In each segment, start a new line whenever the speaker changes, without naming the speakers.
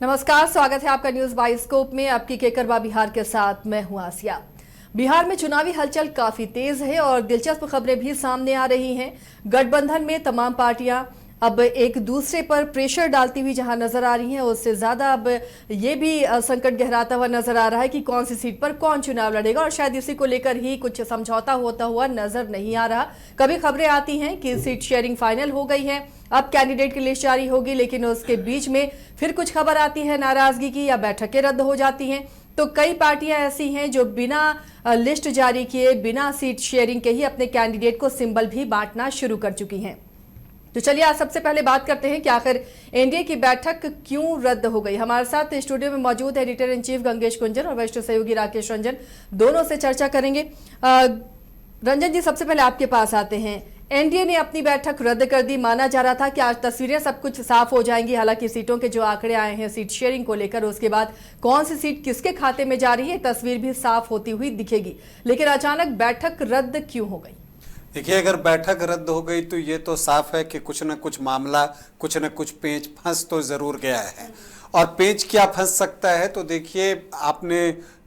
नमस्कार, स्वागत है आपका न्यूज बाइस्कोप में। आपकी केकरवा बिहार के साथ मैं हूं आसिया। बिहार में चुनावी हलचल काफी तेज है और दिलचस्प खबरें भी सामने आ रही हैं। गठबंधन में तमाम पार्टियां अब एक दूसरे पर प्रेशर डालती हुई जहां नजर आ रही हैं, उससे ज्यादा अब ये भी संकट गहराता हुआ नजर आ रहा है कि कौन सी सीट पर कौन चुनाव लड़ेगा और शायद इसी को लेकर ही कुछ समझौता होता हुआ नजर नहीं आ रहा। कभी खबरें आती हैं कि सीट शेयरिंग फाइनल हो गई है, अब कैंडिडेट की लिस्ट जारी होगी, लेकिन उसके बीच में फिर कुछ खबर आती है नाराजगी की या बैठकें रद्द हो जाती हैं। तो कई पार्टियां ऐसी हैं जो बिना लिस्ट जारी किए, बिना सीट शेयरिंग के ही अपने कैंडिडेट को सिंबल भी बांटना शुरू कर चुकी हैं। तो चलिए आज सबसे पहले बात करते हैं कि आखिर एनडीए की बैठक क्यों रद्द हो गई। हमारे साथ स्टूडियो में मौजूद है एडिटर इन चीफ गंगेश कुंजन और वरिष्ठ सहयोगी राकेश रंजन, दोनों से चर्चा करेंगे। रंजन जी, सबसे पहले आपके पास आते हैं। एनडीए ने अपनी बैठक रद्द कर दी। माना जा रहा था कि आज तस्वीरें सब कुछ साफ हो जाएंगी, हालांकि सीटों के जो आंकड़े आए हैं सीट शेयरिंग को लेकर, उसके बाद कौन सी सीट किसके खाते में जा रही है तस्वीर भी साफ होती हुई दिखेगी, लेकिन अचानक बैठक रद्द क्यों हो गई?
देखिए, अगर बैठक रद्द हो गई तो ये तो साफ है कि कुछ न कुछ मामला, कुछ न कुछ पेंच फंस तो जरूर गया है। और पेंच क्या फंस सकता है, तो देखिए आपने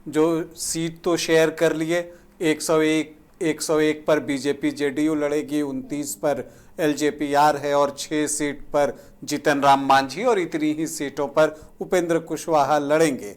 जो सीट तो शेयर कर लिए, 101 पर बीजेपी जेडीयू लड़ेगी, 29 पर एलजेपीआर है और 6 सीट पर जीतन राम मांझी और इतनी ही सीटों पर उपेंद्र कुशवाहा लड़ेंगे।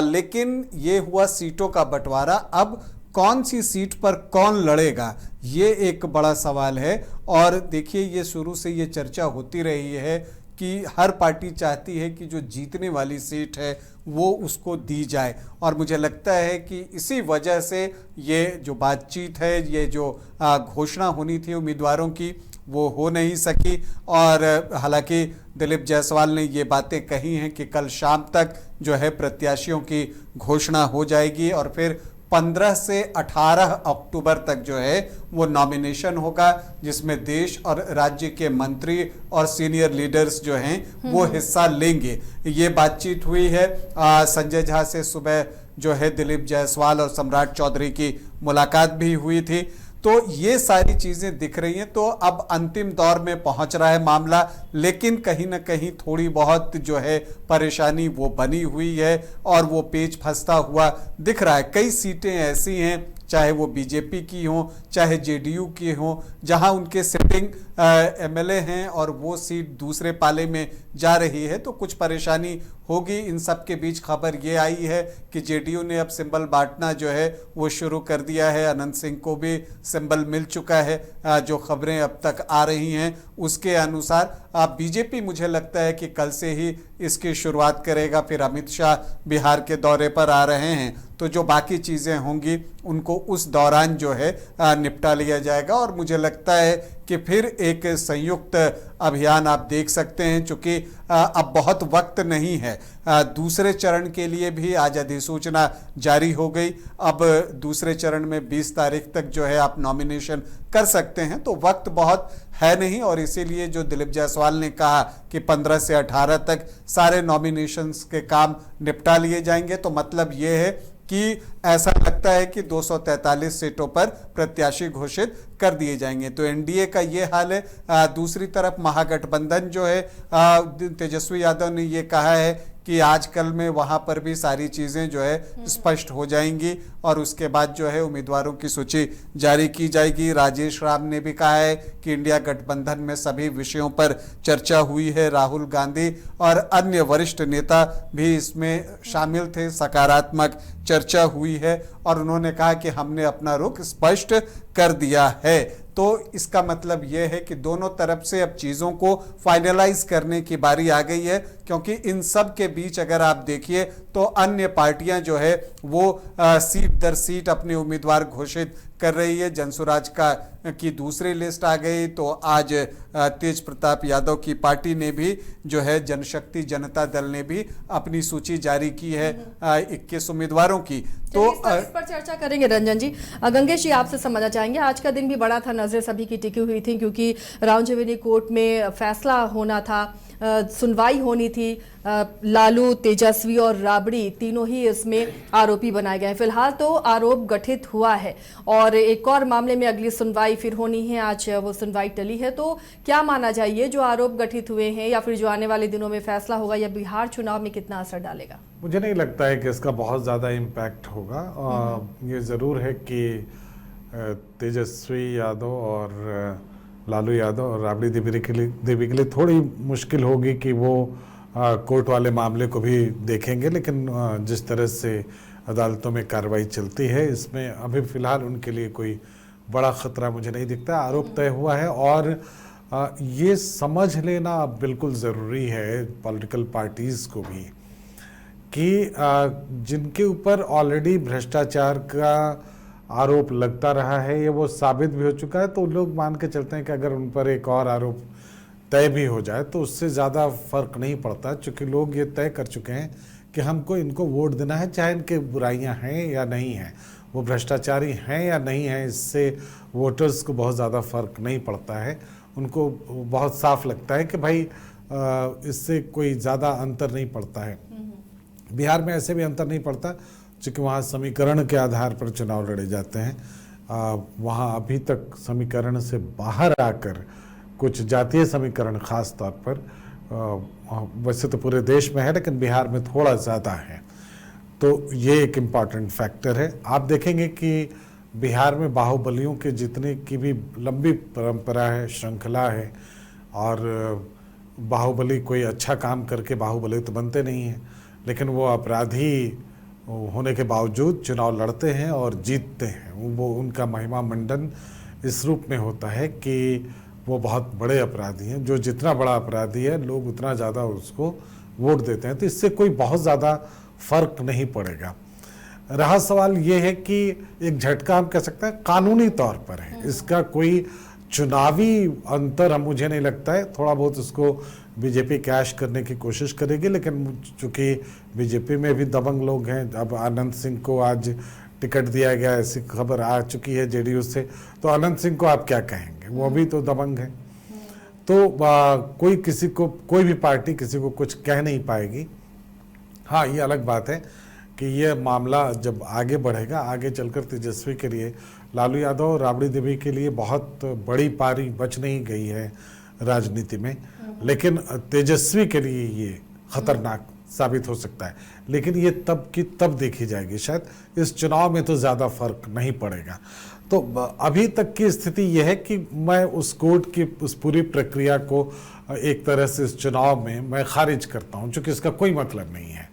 लेकिन ये हुआ सीटों का बंटवारा। अब कौन सी सीट पर कौन लड़ेगा, ये एक बड़ा सवाल है। और देखिए, ये शुरू से ये चर्चा होती रही है कि हर पार्टी चाहती है कि जो जीतने वाली सीट है वो उसको दी जाए, और मुझे लगता है कि इसी वजह से ये जो बातचीत है, ये जो घोषणा होनी थी उम्मीदवारों की, वो हो नहीं सकी। और हालांकि दिलीप जायसवाल ने ये बातें कही हैं कि कल शाम तक जो है प्रत्याशियों की घोषणा हो जाएगी और फिर 15 से 18 अक्टूबर तक जो है वो नॉमिनेशन होगा, जिसमें देश और राज्य के मंत्री और सीनियर लीडर्स जो हैं वो हिस्सा लेंगे। ये बातचीत हुई है। संजय झा से सुबह जो है दिलीप जायसवाल और सम्राट चौधरी की मुलाकात भी हुई थी। तो ये सारी चीजें दिख रही हैं। तो अब अंतिम दौर में पहुंच रहा है मामला, लेकिन कहीं ना कहीं थोड़ी बहुत जो है परेशानी वो बनी हुई है और वो पेच फंसता हुआ दिख रहा है। कई सीटें ऐसी हैं, चाहे वो बीजेपी की हो चाहे जेडीयू की हो, जहां उनके सिटिंग एमएलए हैं और वो सीट दूसरे पाले में जा रही है, तो कुछ परेशानी होगी। इन सब के बीच खबर ये आई है कि जेडीयू ने अब सिंबल बांटना जो है वो शुरू कर दिया है। अनंत सिंह को भी सिंबल मिल चुका है। जो खबरें अब तक आ रही हैं उसके अनुसार बीजेपी मुझे लगता है कि कल से ही इसकी शुरुआत करेगा। फिर अमित शाह बिहार के दौरे पर आ रहे हैं, तो जो बाकी चीज़ें होंगी उनको उस दौरान जो है निपटा लिया जाएगा। और मुझे लगता है कि फिर एक संयुक्त अभियान आप देख सकते हैं, चूंकि अब बहुत वक्त नहीं है। दूसरे चरण के लिए भी आज अधिसूचना जारी हो गई। अब दूसरे चरण में 20 तारीख तक जो है आप नॉमिनेशन कर सकते हैं, तो वक्त बहुत है नहीं। और इसीलिए जो दिलीप जायसवाल ने कहा कि 15 से 18 तक सारे नॉमिनेशंस के काम निपटा लिए जाएंगे, तो मतलब ये है कि ऐसा लगता है कि 243 सीटों पर प्रत्याशी घोषित कर दिए जाएंगे। तो एनडीए का ये हाल है। दूसरी तरफ महागठबंधन जो है, तेजस्वी यादव ने ये कहा है कि आजकल में वहां पर भी सारी चीजें जो है स्पष्ट हो जाएंगी और उसके बाद जो है उम्मीदवारों की सूची जारी की जाएगी। राजेश राम ने भी कहा है कि इंडिया गठबंधन में सभी विषयों पर चर्चा हुई है। राहुल गांधी और अन्य वरिष्ठ नेता भी इसमें शामिल थे। सकारात्मक चर्चा हुई है और उन्होंने कहा कि हमने अपना रुख स्पष्ट कर दिया है। तो इसका मतलब यह है कि दोनों तरफ से अब चीज़ों को फाइनलाइज करने की बारी आ गई है, क्योंकि इन सब के बीच अगर आप देखिए तो अन्य पार्टियां जो है वो सीट दर सीट अपने उम्मीदवार घोषित कर रही है। जनसुराज की दूसरी लिस्ट आ गई, तो आज तेज प्रताप यादव की पार्टी ने भी जो है, जनशक्ति जनता दल ने भी अपनी सूची जारी की है 21 उम्मीदवारों की। तो
इस पर चर्चा करेंगे। रंजन जी, गंगेश जी आपसे समझना चाहेंगे, आज का दिन भी बड़ा था, नजरें सभी की टिकी हुई थी क्योंकि राउंड जुबिली कोर्ट में फैसला होना था। सुनवाई होनी थी। लालू, तेजस्वी और राबड़ी तीनों ही इसमें आरोपी बनाए गए हैं। फिलहाल तो आरोप गठित हुआ है और एक और मामले में अगली सुनवाई फिर होनी है। आज वो सुनवाई टली है, तो क्या माना जाइए जो आरोप गठित हुए हैं या फिर जो आने वाले दिनों में फैसला होगा, या बिहार चुनाव में कितना असर डालेगा?
मुझे नहीं लगता है कि इसका बहुत ज़्यादा इम्पैक्ट होगा। ये ज़रूर है कि तेजस्वी यादव और लालू यादव और राबड़ी देवी के लिए थोड़ी मुश्किल होगी कि वो कोर्ट वाले मामले को भी देखेंगे, लेकिन जिस तरह से अदालतों में कार्रवाई चलती है, इसमें अभी फ़िलहाल उनके लिए कोई बड़ा ख़तरा मुझे नहीं दिखता। आरोप तय हुआ है और ये समझ लेना अब बिल्कुल ज़रूरी है पॉलिटिकल पार्टीज़ को भी कि जिनके ऊपर ऑलरेडी भ्रष्टाचार का आरोप लगता रहा है, ये वो साबित भी हो चुका है, तो लोग मान के चलते हैं कि अगर उन पर एक और आरोप तय भी हो जाए तो उससे ज़्यादा फर्क नहीं पड़ता, क्योंकि लोग ये तय कर चुके हैं कि हमको इनको वोट देना है, चाहे इनके बुराइयां हैं या नहीं हैं, वो भ्रष्टाचारी हैं या नहीं हैं, इससे वोटर्स को बहुत ज़्यादा फर्क नहीं पड़ता है। उनको बहुत साफ लगता है कि भाई इससे कोई ज़्यादा अंतर नहीं पड़ता है। बिहार में ऐसे भी अंतर नहीं पड़ता, क्योंकि वहाँ समीकरण के आधार पर चुनाव लड़े जाते हैं। वहाँ अभी तक समीकरण से बाहर आकर कुछ जातीय समीकरण खास तौर पर, वैसे तो पूरे देश में है लेकिन बिहार में थोड़ा ज़्यादा है, तो ये एक इम्पॉर्टेंट फैक्टर है। आप देखेंगे कि बिहार में बाहुबलियों के जितने की भी लंबी परंपरा है, श्रृंखला है, और बाहुबली कोई अच्छा काम करके बाहुबली तो बनते नहीं हैं, लेकिन वो अपराधी होने के बावजूद चुनाव लड़ते हैं और जीतते हैं। वो उनका महिमा मंडन इस रूप में होता है कि वो बहुत बड़े अपराधी हैं। जो जितना बड़ा अपराधी है, लोग उतना ज़्यादा उसको वोट देते हैं, तो इससे कोई बहुत ज़्यादा फर्क नहीं पड़ेगा। रहा सवाल ये है कि एक झटका हम कह सकते हैं कानूनी तौर पर है, इसका कोई चुनावी अंतर हम मुझे नहीं लगता है। थोड़ा बहुत उसको बीजेपी कैश करने की कोशिश करेगी, लेकिन चूंकि बीजेपी में भी दबंग लोग हैं, अब आनंद सिंह को आज टिकट दिया गया, ऐसी खबर आ चुकी है जेडीयू से, तो आनंद सिंह को आप क्या कहेंगे, वो भी तो दबंग है। तो कोई भी पार्टी किसी को कुछ कह नहीं पाएगी। हाँ, ये अलग बात है कि ये मामला जब आगे बढ़ेगा, आगे चलकर तेजस्वी के लिए, लालू यादव और राबड़ी देवी के लिए बहुत बड़ी पारी बच नहीं गई है राजनीति में, लेकिन तेजस्वी के लिए ये खतरनाक साबित हो सकता है। लेकिन ये तब की तब देखी जाएगी, शायद इस चुनाव में तो ज़्यादा फर्क नहीं पड़ेगा। तो अभी तक की स्थिति यह है कि मैं उस कोर्ट की उस पूरी प्रक्रिया को एक तरह से इस चुनाव में मैं खारिज करता हूँ, क्योंकि इसका कोई मतलब नहीं है।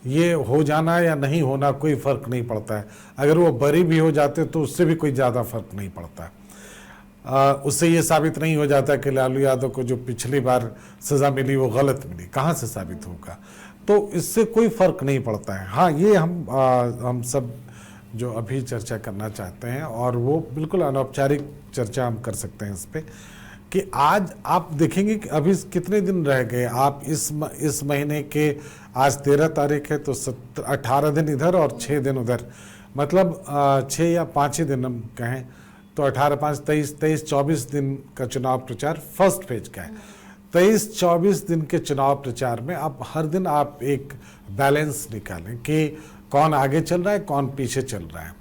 ये हो जाना या नहीं होना कोई फ़र्क नहीं पड़ता है। अगर वो बरी भी हो जाते तो उससे भी कोई ज़्यादा फर्क नहीं पड़ता। उससे ये साबित नहीं हो जाता कि लालू यादव को जो पिछली बार सज़ा मिली वो गलत मिली, कहाँ से साबित होगा? तो इससे कोई फ़र्क नहीं पड़ता है। हाँ, ये हम सब जो अभी चर्चा करना चाहते हैं, और वो बिल्कुल अनौपचारिक चर्चा हम कर सकते हैं इस पर, कि आज आप देखेंगे कि अभी कितने दिन रह गए। आप इस महीने के आज 13 तारीख है, तो 18 दिन इधर और 6 दिन उधर, मतलब 6 या 5 ही दिन हम कहें तो 18, 5, 23, 24 दिन का चुनाव प्रचार फर्स्ट फेज का है। 23-24 दिन के चुनाव प्रचार में आप हर दिन आप एक बैलेंस निकालें कि कौन आगे चल रहा है, कौन पीछे चल रहा है।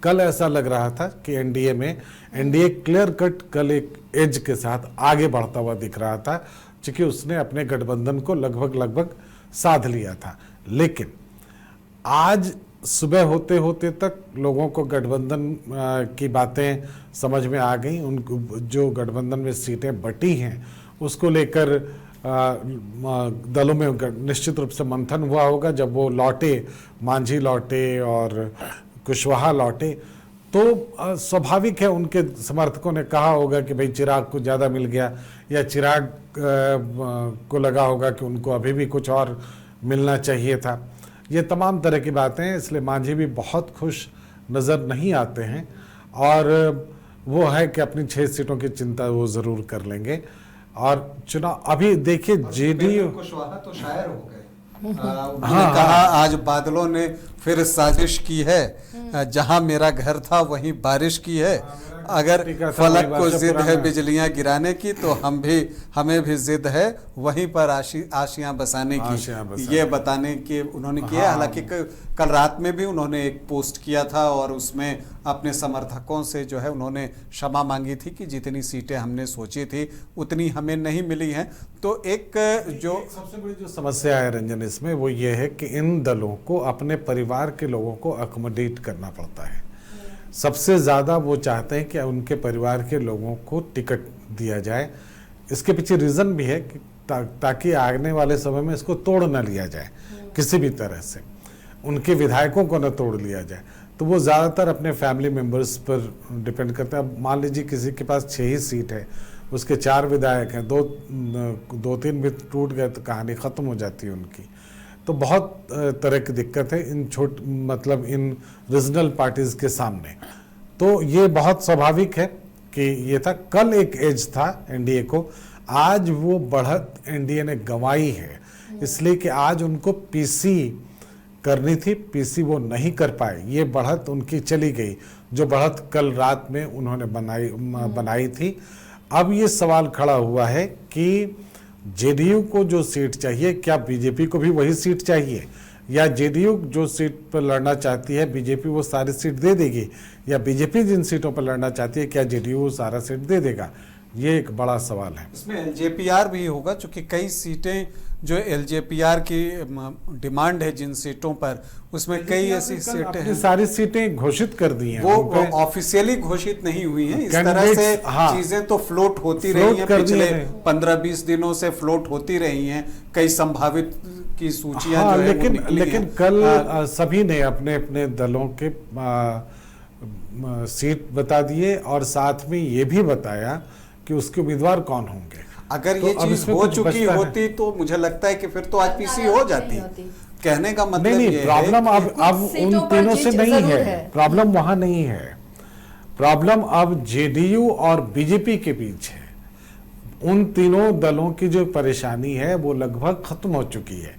कल ऐसा लग रहा था कि एनडीए क्लियर कट कल एक एज के साथ आगे बढ़ता हुआ दिख रहा था, क्योंकि उसने अपने गठबंधन को लगभग साध लिया था। लेकिन आज सुबह होते होते तक लोगों को गठबंधन की बातें समझ में आ गई। उनको जो गठबंधन में सीटें बटी हैं उसको लेकर दलों में निश्चित रूप से मंथन हुआ होगा। जब वो लौटे, मांझी लौटे और कुशवाहा लौटे, तो स्वाभाविक है उनके समर्थकों ने कहा होगा कि भाई चिराग को ज़्यादा मिल गया, या चिराग को लगा होगा कि उनको अभी भी कुछ और मिलना चाहिए था। ये तमाम तरह की बातें हैं, इसलिए मांझी भी बहुत खुश नज़र नहीं आते हैं, और वो है कि अपनी 6 सीटों की चिंता वो ज़रूर कर लेंगे। और चुनाव अभी देखिए, जेडीयू
कुशवाहा तो शायर हो गए। उन्होंने कहा आज बादलों ने फिर साजिश की है, जहां मेरा घर था वहीं बारिश की है। अगर
टीका था,
फलक
वही
को
वर्ष
जिद है
पुराना।
बिजलियां गिराने की, तो हमें भी जिद है वहीं पर आशियां बसाने
आशियां
की,
बसाने
ये बताने के उन्होंने किया।
हाँ।
हालांकि कल रात में भी उन्होंने एक पोस्ट किया था और उसमें अपने समर्थकों से जो है उन्होंने क्षमा मांगी थी कि जितनी सीटें हमने सोची थी उतनी हमें नहीं मिली हैं। तो एक
सबसे बड़ी जो समस्या है रंजन इसमें वो ये है कि इन दलों को अपने परिवार के लोगों को अकोमोडेट करना पड़ता है। सबसे ज़्यादा वो चाहते हैं कि उनके परिवार के लोगों को टिकट दिया जाए। इसके पीछे रीज़न भी है कि ताकि आने वाले समय में इसको तोड़ न लिया जाए किसी भी तरह से, उनके विधायकों को न तोड़ लिया जाए। तो वो ज़्यादातर अपने फैमिली मेम्बर्स पर डिपेंड करता है। अब मान लीजिए किसी के पास 6 ही सीट है, उसके 4 विधायक हैं, दो तीन भी टूट गए तो कहानी ख़त्म हो जाती है उनकी। तो बहुत तरह की दिक्कत है इन मतलब इन रीजनल पार्टीज़ के सामने। तो ये बहुत स्वाभाविक है कि ये था, कल एक एज था एनडीए को, आज वो बढ़त एनडीए ने गंवाई है, इसलिए कि आज उनको पीसी करनी थी, पीसी वो नहीं कर पाए, ये बढ़त उनकी चली गई जो बढ़त कल रात में उन्होंने बनाई थी। अब ये सवाल खड़ा हुआ है कि जेडीयू को जो सीट चाहिए, क्या बीजेपी को भी वही सीट चाहिए, या जेडीयू जो सीट पर लड़ना चाहती है बीजेपी वो सारी सीट दे देगी, या बीजेपी जिन सीटों पर लड़ना चाहती है क्या जेडीयू सारा सीट दे देगा, ये एक बड़ा सवाल है।
इसमें एलजेपीआर भी होगा, क्योंकि कई सीटें जो एलजेपीआर की डिमांड है जिन सीटों पर, उसमें कई ऐसी सीटें हैं
सारी सीटें घोषित कर दी हैं,
वो ऑफिशियली घोषित नहीं हुई हैं। इस तरह से चीजें तो फ्लोट होती रही हैं, पिछले 15-20 दिनों से फ्लोट होती रही हैं, कई संभावित की सूचियां जो है
लेकिन कल सभी ने अपने अपने दलों के सीट बता दिए और साथ में ये भी बताया कि उसके उम्मीदवार कौन होंगे।
अगर ये चीज हो चुकी होती तो मुझे लगता है कि फिर तो आज पीसी हो जाती। कहने का मतलब
नहीं,
ये
प्रॉब्लम अब उन तीनों से नहीं है, प्रॉब्लम वहां नहीं है, प्रॉब्लम अब जेडीयू और बीजेपी के बीच है। उन तीनों दलों की जो परेशानी है वो लगभग खत्म हो चुकी है,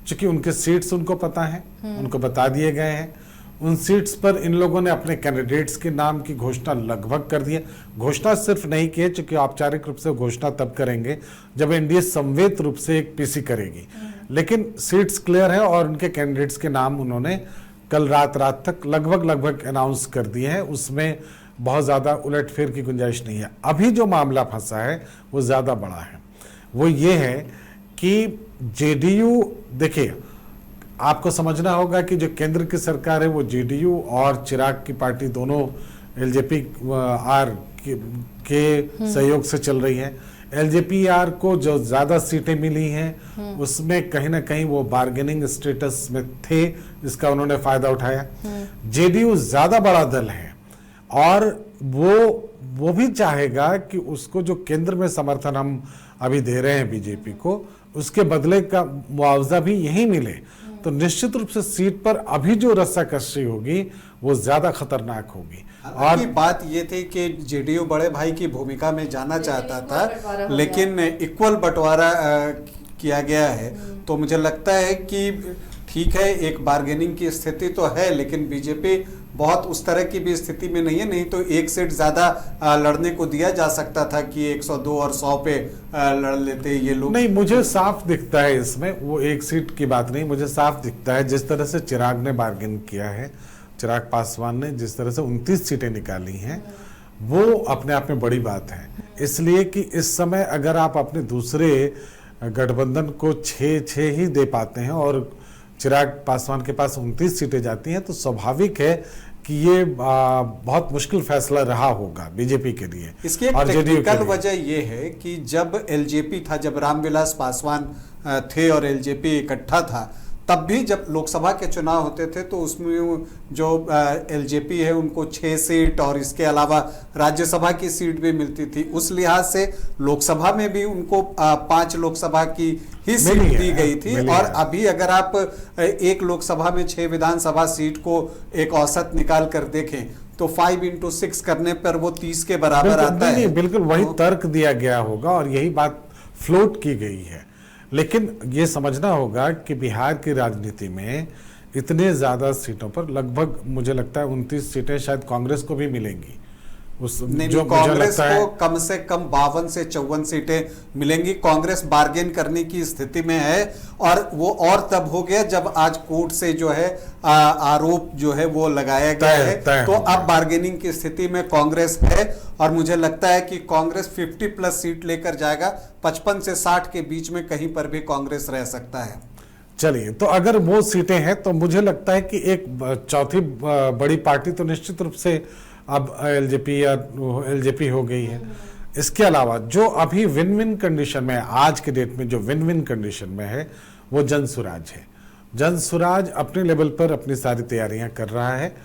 क्योंकि उनके सीट्स उनको पता है, उनको बता दिए गए हैं। उन सीट्स पर इन लोगों ने अपने कैंडिडेट्स के नाम की घोषणा लगभग कर दी है। घोषणा सिर्फ नहीं की है, क्योंकि औपचारिक रूप से घोषणा तब करेंगे जब एनडीए संवेद रूप से एक पीसी करेगी, लेकिन सीट्स क्लियर है और उनके कैंडिडेट्स के नाम उन्होंने कल रात तक लगभग अनाउंस कर दिए हैं। उसमें बहुत ज़्यादा उलटफेर की गुंजाइश नहीं है। अभी जो मामला फंसा है वो ज़्यादा बड़ा है, वो ये है कि जेडीयू, देखिए आपको समझना होगा कि जो केंद्र की सरकार है वो जेडीयू और चिराग की पार्टी दोनों एलजेपी आर के सहयोग से चल रही है। एलजेपी आर को जो ज़्यादा सीटें मिली हैं उसमें कहीं ना कहीं वो बार्गेनिंग स्टेटस में थे, इसका उन्होंने फ़ायदा उठाया। जेडीयू ज़्यादा बड़ा दल है और वो भी चाहेगा कि उसको जो केंद्र में समर्थन हम अभी दे रहे हैं बीजेपी को, उसके बदले का मुआवजा भी यही मिले। तो निश्चित रूप से सीट पर अभी जो रस्साकशी होगी वो ज्यादा खतरनाक होगी।
और बात ये थी कि जेडीयू बड़े भाई की भूमिका में जाना चाहता था, लेकिन इक्वल बंटवारा किया गया है। तो मुझे लगता है कि ठीक है, एक बार्गेनिंग की स्थिति तो है, लेकिन बीजेपी बहुत उस तरह की भी स्थिति में नहीं है। नहीं तो एक सीट ज्यादा लड़ने को दिया जा सकता था कि 102 और 100 पे लड़ लेते ये लोग।
नहीं, मुझे साफ दिखता है इसमें, वो एक सीट की बात नहीं, मुझे साफ दिखता है जिस तरह से चिराग ने बार्गेन किया है, चिराग पासवान ने जिस तरह से 29 सीटें निकाली हैं, वो अपने आप में बड़ी बात है। इसलिए कि इस समय अगर आप अपने दूसरे गठबंधन को 6 ही दे पाते हैं और चिराग पासवान के पास 29 सीटें जाती हैं, तो स्वाभाविक है कि ये बहुत मुश्किल फैसला रहा होगा बीजेपी के लिए।
इसकी एक टेक्निकल वजह ये है कि जब एलजेपी था, जब रामविलास पासवान थे और एलजेपी इकट्ठा था, तब भी जब लोकसभा के चुनाव होते थे तो उसमें जो एलजेपी है उनको 6 सीट और इसके अलावा राज्यसभा की सीट भी मिलती थी। उस लिहाज से लोकसभा में भी उनको 5 लोकसभा की ही सीट दी गई थी। और अभी अगर आप एक लोकसभा में 6 विधानसभा सीट को एक औसत निकाल कर देखें तो 5 into 6 करने पर वो 30 के बराबर आता है।
बिल्कुल वही तर्क दिया गया होगा और यही बात फ्लोट की गई है। लेकिन ये समझना होगा कि बिहार की राजनीति में इतने ज़्यादा सीटों पर लगभग मुझे लगता है 29 सीटें शायद कांग्रेस को भी मिलेंगी, उस
नहीं,
जो मुझे
कांग्रेस
लगता है
को कम से कम 52 से 54 सीटें मिलेंगी। कांग्रेस बार्गेन करने की स्थिति में है, और वो और तब हो गया जब आज कोर्ट से जो है आरोप जो है वो लगाया गया है, तो अब बार्गेनिंग की स्थिति में कांग्रेस है, और मुझे लगता है कि कांग्रेस 50 प्लस सीट लेकर जाएगा। 55 से 60 के बीच में कहीं पर भी कांग्रेस रह सकता है।
चलिए, तो अगर वो सीटें हैं तो मुझे लगता है कि एक चौथी बड़ी पार्टी तो निश्चित रूप से अब एलजेपी हो गई है। इसके अलावा जो अभी विन विन कंडीशन में है, आज के डेट में जो विन विन कंडीशन में है, वो जनसुराज है। जनसुराज अपने लेवल पर अपनी सारी तैयारियां कर रहा है।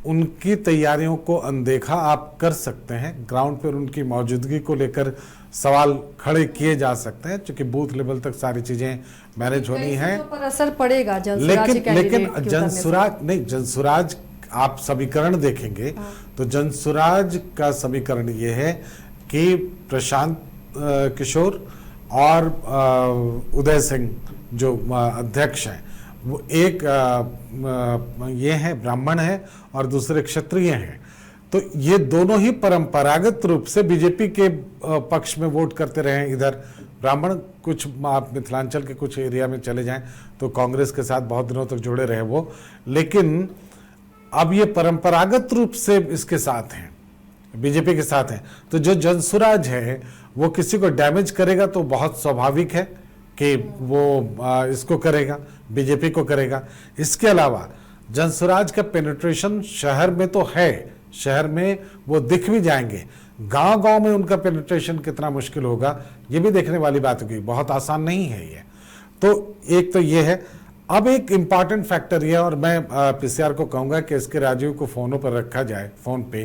उनकी तैयारियों को अनदेखा आप कर सकते हैं, ग्राउंड पर उनकी मौजूदगी को लेकर सवाल खड़े किए जा सकते हैं, क्योंकि बूथ लेवल तक सारी चीजें मैनेज होनी है।
पर असर पड़ेगा जनसुराज
लेकिन जनसुराज नहीं, जनसुराज आप समीकरण देखेंगे तो जनसुराज का समीकरण ये है कि प्रशांत किशोर और उदय सिंह जो अध्यक्ष हैं, वो एक ये है ब्राह्मण है और दूसरे क्षत्रिय हैं। तो ये दोनों ही परंपरागत रूप से बीजेपी के पक्ष में वोट करते रहे हैं। इधर ब्राह्मण, कुछ आप मिथिलांचल के कुछ एरिया में चले जाएं तो कांग्रेस के साथ बहुत दिनों तक जुड़े रहे वो, लेकिन अब ये परंपरागत रूप से इसके साथ हैं, बीजेपी के साथ हैं। तो जो जनसुराज है वो किसी को डैमेज करेगा तो बहुत स्वाभाविक है कि वो इसको करेगा, बीजेपी को करेगा। इसके अलावा जनसुराज का पेनिट्रेशन शहर में तो है, शहर में वो दिख भी जाएंगे, गांव-गांव में उनका पेनिट्रेशन कितना मुश्किल होगा ये भी देखने वाली बात होगी, बहुत आसान नहीं है ये। तो एक तो ये है। अब एक इम्पॉर्टेंट फैक्टर ये है, और मैं पीसीआर को कहूँगा कि इसके राजीव को फ़ोनों पर रखा जाए, फ़ोन पे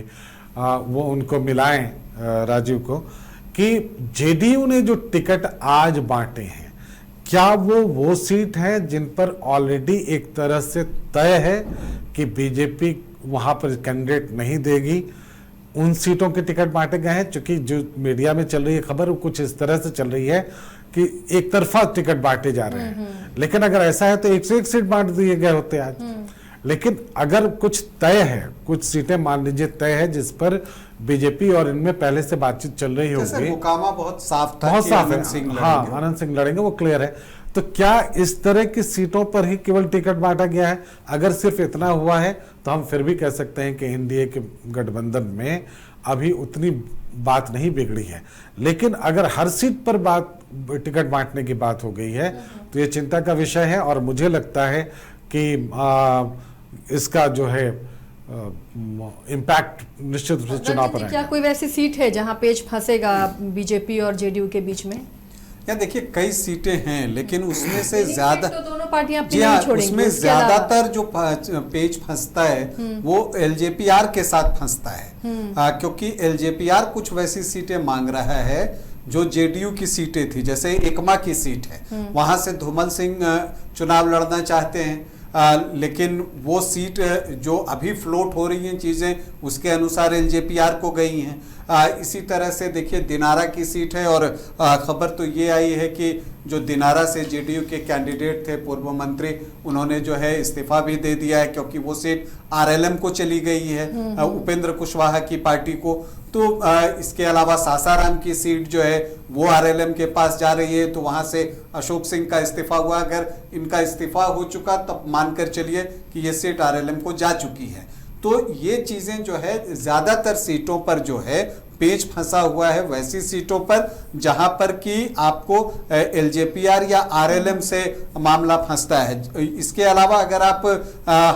वो उनको मिलाएं राजीव को, कि जेडीयू ने जो टिकट आज बांटे हैं, क्या वो सीट है जिन पर ऑलरेडी एक तरह से तय है कि बीजेपी वहाँ पर कैंडिडेट नहीं देगी, उन सीटों के टिकट बांटे गए हैं? क्योंकि जो मीडिया में चल रही है खबर वो कुछ इस तरह से चल रही है कि एक तरफा टिकट बांटे जा रहे हैं। लेकिन अगर ऐसा है तो 101 सीट बांट दिए गए होते आज। लेकिन अगर कुछ तय है, कुछ सीटें मान लीजिए तय है जिस पर बीजेपी और इनमें पहले से बातचीत चल रही होगी,
मुकामा बहुत साफ था,
बहुत साफ है, हाँ आनंद सिंह लड़ेंगे, वो क्लियर है। तो क्या इस तरह की सीटों पर ही केवल टिकट बांटा गया है? अगर सिर्फ इतना हुआ है तो हम फिर भी कह सकते हैं कि एनडीए के गठबंधन में अभी उतनी बात नहीं बिगड़ी है। लेकिन अगर हर सीट पर टिकट बांटने की बात हो गई है तो ये चिंता का विषय है, और मुझे लगता है कि इसका जो है इम्पैक्ट निश्चित रूप से चुनाव पर है।
क्या कोई वैसी सीट है जहां पेच फंसेगा बीजेपी और जेडीयू के बीच में?
या देखिए, कई सीटें हैं, लेकिन उसमें से ज्यादा
तो दोनों पार्टियां
जी हाँ, उसमें ज्यादातर जो पेच फंसता है वो एलजेपीआर के साथ फंसता है, क्योंकि एलजेपीआर कुछ वैसी सीटें मांग रहा है जो जेडीयू की सीटें थी, जैसे एकमा की सीट है, वहां से धूमल सिंह चुनाव लड़ना चाहते हैं, लेकिन वो सीट जो अभी फ्लोट हो रही हैं चीजें उसके अनुसार एलजेपीआर को गई हैं। इसी तरह से देखिए दिनारा की सीट है, और खबर तो ये आई है कि जो दिनारा से जेडीयू के कैंडिडेट थे पूर्व मंत्री, उन्होंने जो है इस्तीफा भी दे दिया है, क्योंकि वो सीट आरएलएम को चली गई है, उपेंद्र कुशवाहा की पार्टी को। तो इसके अलावा सासाराम की सीट जो है वो आरएलएम के पास जा रही है, तो वहां से अशोक सिंह का इस्तीफा हुआ। अगर इनका इस्तीफा हो चुका तब मानकर चलिए कि ये सीट आरएलएम को जा चुकी है। तो ये चीजें जो है ज्यादातर सीटों पर जो है पेच फंसा हुआ है, वैसी सीटों पर जहां पर कि आपको एलजेपीआर या आरएलएम से मामला फंसता है। इसके अलावा अगर आप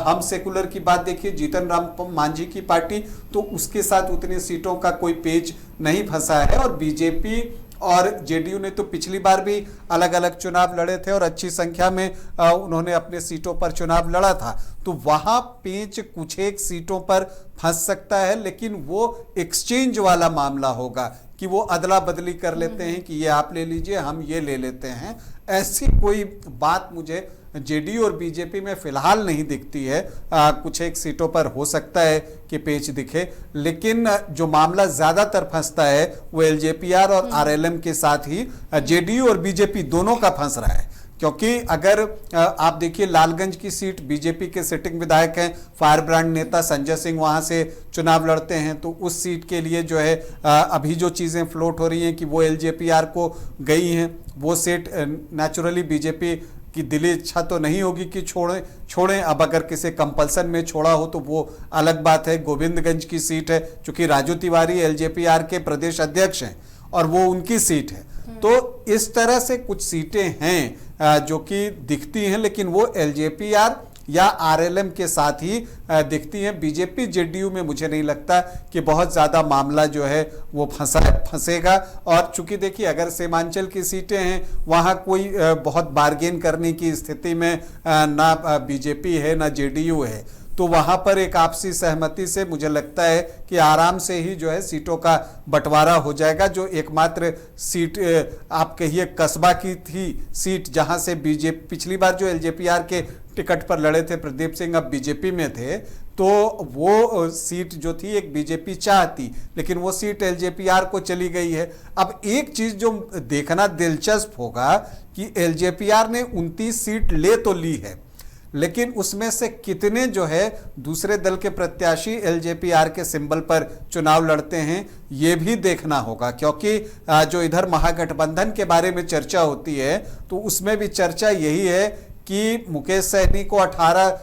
हम सेकुलर की बात देखिए, जीतन राम मांझी की पार्टी, तो उसके साथ उतनी सीटों का कोई पेच नहीं फंसा है। और बीजेपी और जेडीयू ने तो पिछली बार भी अलग अलग चुनाव लड़े थे और अच्छी संख्या में उन्होंने अपने सीटों पर चुनाव लड़ा था, तो वहां पेच कुछ एक सीटों पर फंस सकता है, लेकिन वो एक्सचेंज वाला मामला होगा कि वो अदला बदली कर लेते हैं कि ये आप ले लीजिए, हम ये ले लेते हैं। ऐसी कोई बात मुझे जेडीयू और बीजेपी में फिलहाल नहीं दिखती है। कुछ एक सीटों पर हो सकता है कि पेच दिखे, लेकिन जो मामला ज्यादातर फंसता है वो एलजेपीआर और आरएलएम के साथ ही जेडीयू और बीजेपी दोनों का फंस रहा है। क्योंकि अगर आप देखिए लालगंज की सीट बीजेपी के सिटिंग विधायक हैं, फायर ब्रांड नेता संजय सिंह वहां से चुनाव लड़ते हैं, तो उस सीट के लिए जो है अभी जो चीजें फ्लोट हो रही हैं कि वो एलजेपीआर को गई हैं, वो सीट नेचुरली बीजेपी की दिली इच्छा तो नहीं होगी कि छोड़ें। अब अगर किसी कंपल्सन में छोड़ा हो तो वो अलग बात है। गोविंदगंज की सीट है, चूंकि राजू तिवारी एलजेपीआर के प्रदेश अध्यक्ष हैं और वो उनकी सीट है, तो इस तरह से कुछ सीटें हैं जो कि दिखती हैं, लेकिन वो एलजेपीआर या आरएलएम के साथ ही दिखती हैं। बीजेपी जेडीयू में मुझे नहीं लगता कि बहुत ज़्यादा मामला जो है वो फंसेगा। और चूंकि देखिए अगर सीमांचल की सीटें हैं, वहाँ कोई बहुत बार्गेन करने की स्थिति में ना बीजेपी है ना जेडीयू है, तो वहाँ पर एक आपसी सहमति से मुझे लगता है कि आराम से ही जो है सीटों का बंटवारा हो जाएगा। जो एकमात्र सीट आप कहिए कस्बा की थी सीट, जहाँ से बीजेपी पिछली बार जो एलजेपीआर के टिकट पर लड़े थे प्रदीप सिंह, अब बीजेपी में थे, तो वो सीट जो थी एक बीजेपी चाहती, लेकिन वो सीट एलजेपीआर को चली गई है। अब एक चीज जो देखना दिलचस्प होगा कि एलजेपीआर ने 29 सीट ले तो ली है, लेकिन उसमें से कितने जो है दूसरे दल के प्रत्याशी एलजेपीआर के सिंबल पर चुनाव लड़ते हैं, ये भी देखना होगा। क्योंकि जो इधर महागठबंधन के बारे में चर्चा होती है, तो उसमें भी चर्चा यही है कि मुकेश सहनी को 18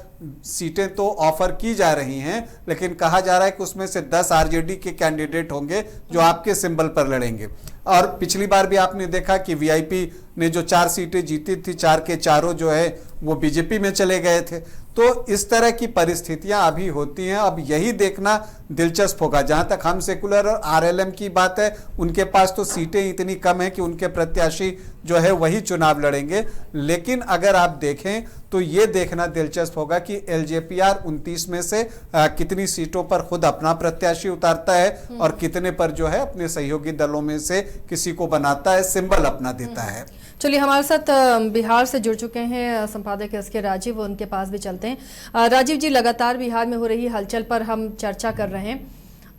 सीटें तो ऑफर की जा रही हैं, लेकिन कहा जा रहा है कि उसमें से 10 आरजेडी के कैंडिडेट होंगे जो आपके सिंबल पर लड़ेंगे। और पिछली बार भी आपने देखा कि वीआईपी ने जो 4 सीटें जीती थी, 4 के चारों जो है वो बीजेपी में चले गए थे। तो इस तरह की परिस्थितियां अभी होती हैं। अब यही देखना दिलचस्प होगा। जहां तक हम सेकुलर और आरएलएम की बात है, उनके पास तो सीटें इतनी कम है कि उनके प्रत्याशी जो है वही चुनाव लड़ेंगे। लेकिन अगर आप देखें तो ये देखना दिलचस्प होगा कि एलजेपीआर 29 में से कितनी सीटों पर खुद अपना प्रत्याशी उतारता है और कितने पर जो है अपने सहयोगी दलों में से किसी को बनाता है, सिंबल अपना देता है।
चलिए, हमारे साथ बिहार से जुड़ चुके हैं संपादक एसके राजीव, उनके पास भी चलते हैं। राजीव जी, लगातार बिहार में हो रही हलचल पर हम चर्चा कर रहे हैं।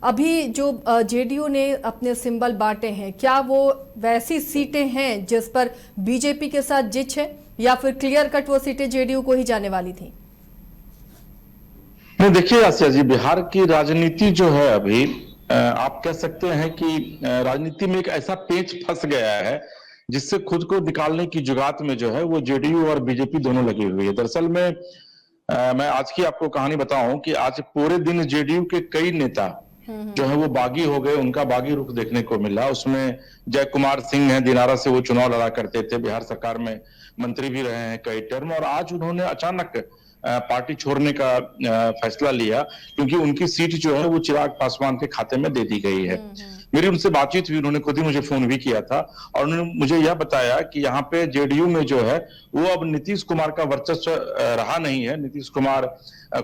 अभी जो जेडीयू ने अपने सिंबल बांटे हैं, क्या वो वैसी सीटें हैं जिस पर बीजेपी के साथ जिच है, या फिर क्लियर कट वो सीटें जेडीयू को ही जाने वाली थी?
नहीं, देखिए आसिया जी, बिहार की राजनीति जो है अभी आप कह सकते हैं कि राजनीति में एक ऐसा पेच फंस गया है जिससे खुद को निकालने की जुगात में जो है वो जेडीयू और बीजेपी दोनों लगी हुई है। दरअसल में मैं आज की आपको कहानी बताऊं कि आज पूरे दिन जेडीयू के कई नेता जो है वो बागी हो गए, उनका बागी रुख देखने को मिला। उसमें जय कुमार सिंह हैं, दिनारा से वो चुनाव लड़ा करते थे, बिहार सरकार में मंत्री भी रहे हैं कई टर्म, और आज उन्होंने अचानक पार्टी छोड़ने का फैसला लिया क्योंकि उनकी सीट जो है वो चिराग पासवान के खाते में दे दी गई है। मेरी उनसे बातचीत हुई, उन्होंने खुद ही मुझे फोन भी किया था और उन्होंने मुझे यह बताया कि यहाँ पे जेडीयू में जो है वो अब नीतीश कुमार का वर्चस्व रहा नहीं है। नीतीश कुमार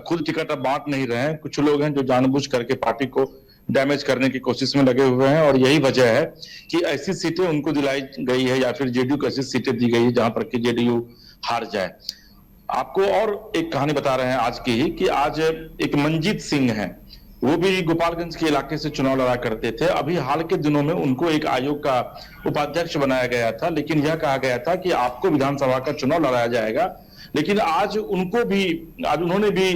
खुद टिकट अब बांट नहीं रहे हैं। कुछ लोग हैं जो जानबूझ करके पार्टी को डैमेज करने की कोशिश में लगे हुए हैं, और यही वजह है कि ऐसी सीटें उनको दिलाई गई है या फिर जेडीयू को ऐसी सीटें दी गई है जहां पर कि जेडीयू हार जाए। आपको और एक कहानी बता रहे हैं आज की ही कि आज एक मनजीत सिंह हैं, वो भी गोपालगंज के इलाके से चुनाव लड़ा करते थे। अभी हाल के दिनों में उनको एक आयोग का उपाध्यक्ष बनाया गया था, लेकिन यह कहा गया था कि आपको विधानसभा का चुनाव लड़ाया जाएगा। लेकिन आज उन्होंने भी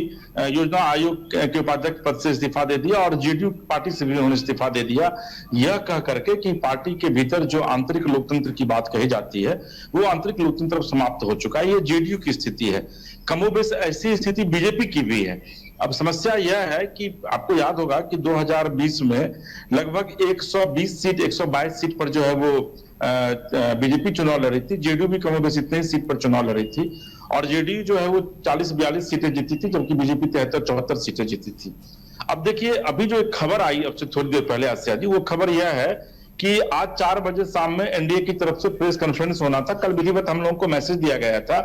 योजना आयोग के उपाध्यक्ष पद से इस्तीफा दे दिया और जेडीयू पार्टी से भी उन्होंने इस्तीफा दे दिया, यह कह करके कि पार्टी के भीतर जो आंतरिक लोकतंत्र की बात कही जाती है वो आंतरिक लोकतंत्र समाप्त हो चुका है। ये जेडीयू की स्थिति है। कमोबेश ऐसी स्थिति बीजेपी की भी है। अब समस्या यह है कि आपको याद होगा कि 2020 में लगभग 120 सीट 122 सीट पर जो है वो बीजेपी चुनाव लड़ रही थी, जेडीयू भी कमोबेश इतने ही सीट पर चुनाव लड़ रही थी, और जेडीयू जो है वो 40-42 सीटें जीती थी, जबकि बीजेपी 73-74 सीटें जीती थी। अब देखिए, अभी जो एक खबर आई अब से थोड़ी देर पहले आसिया जी, वो खबर यह है कि आज 4 बजे शाम में एनडीए की तरफ से प्रेस कॉन्फ्रेंस होना था। कल विधिवत हम लोगों को मैसेज दिया गया था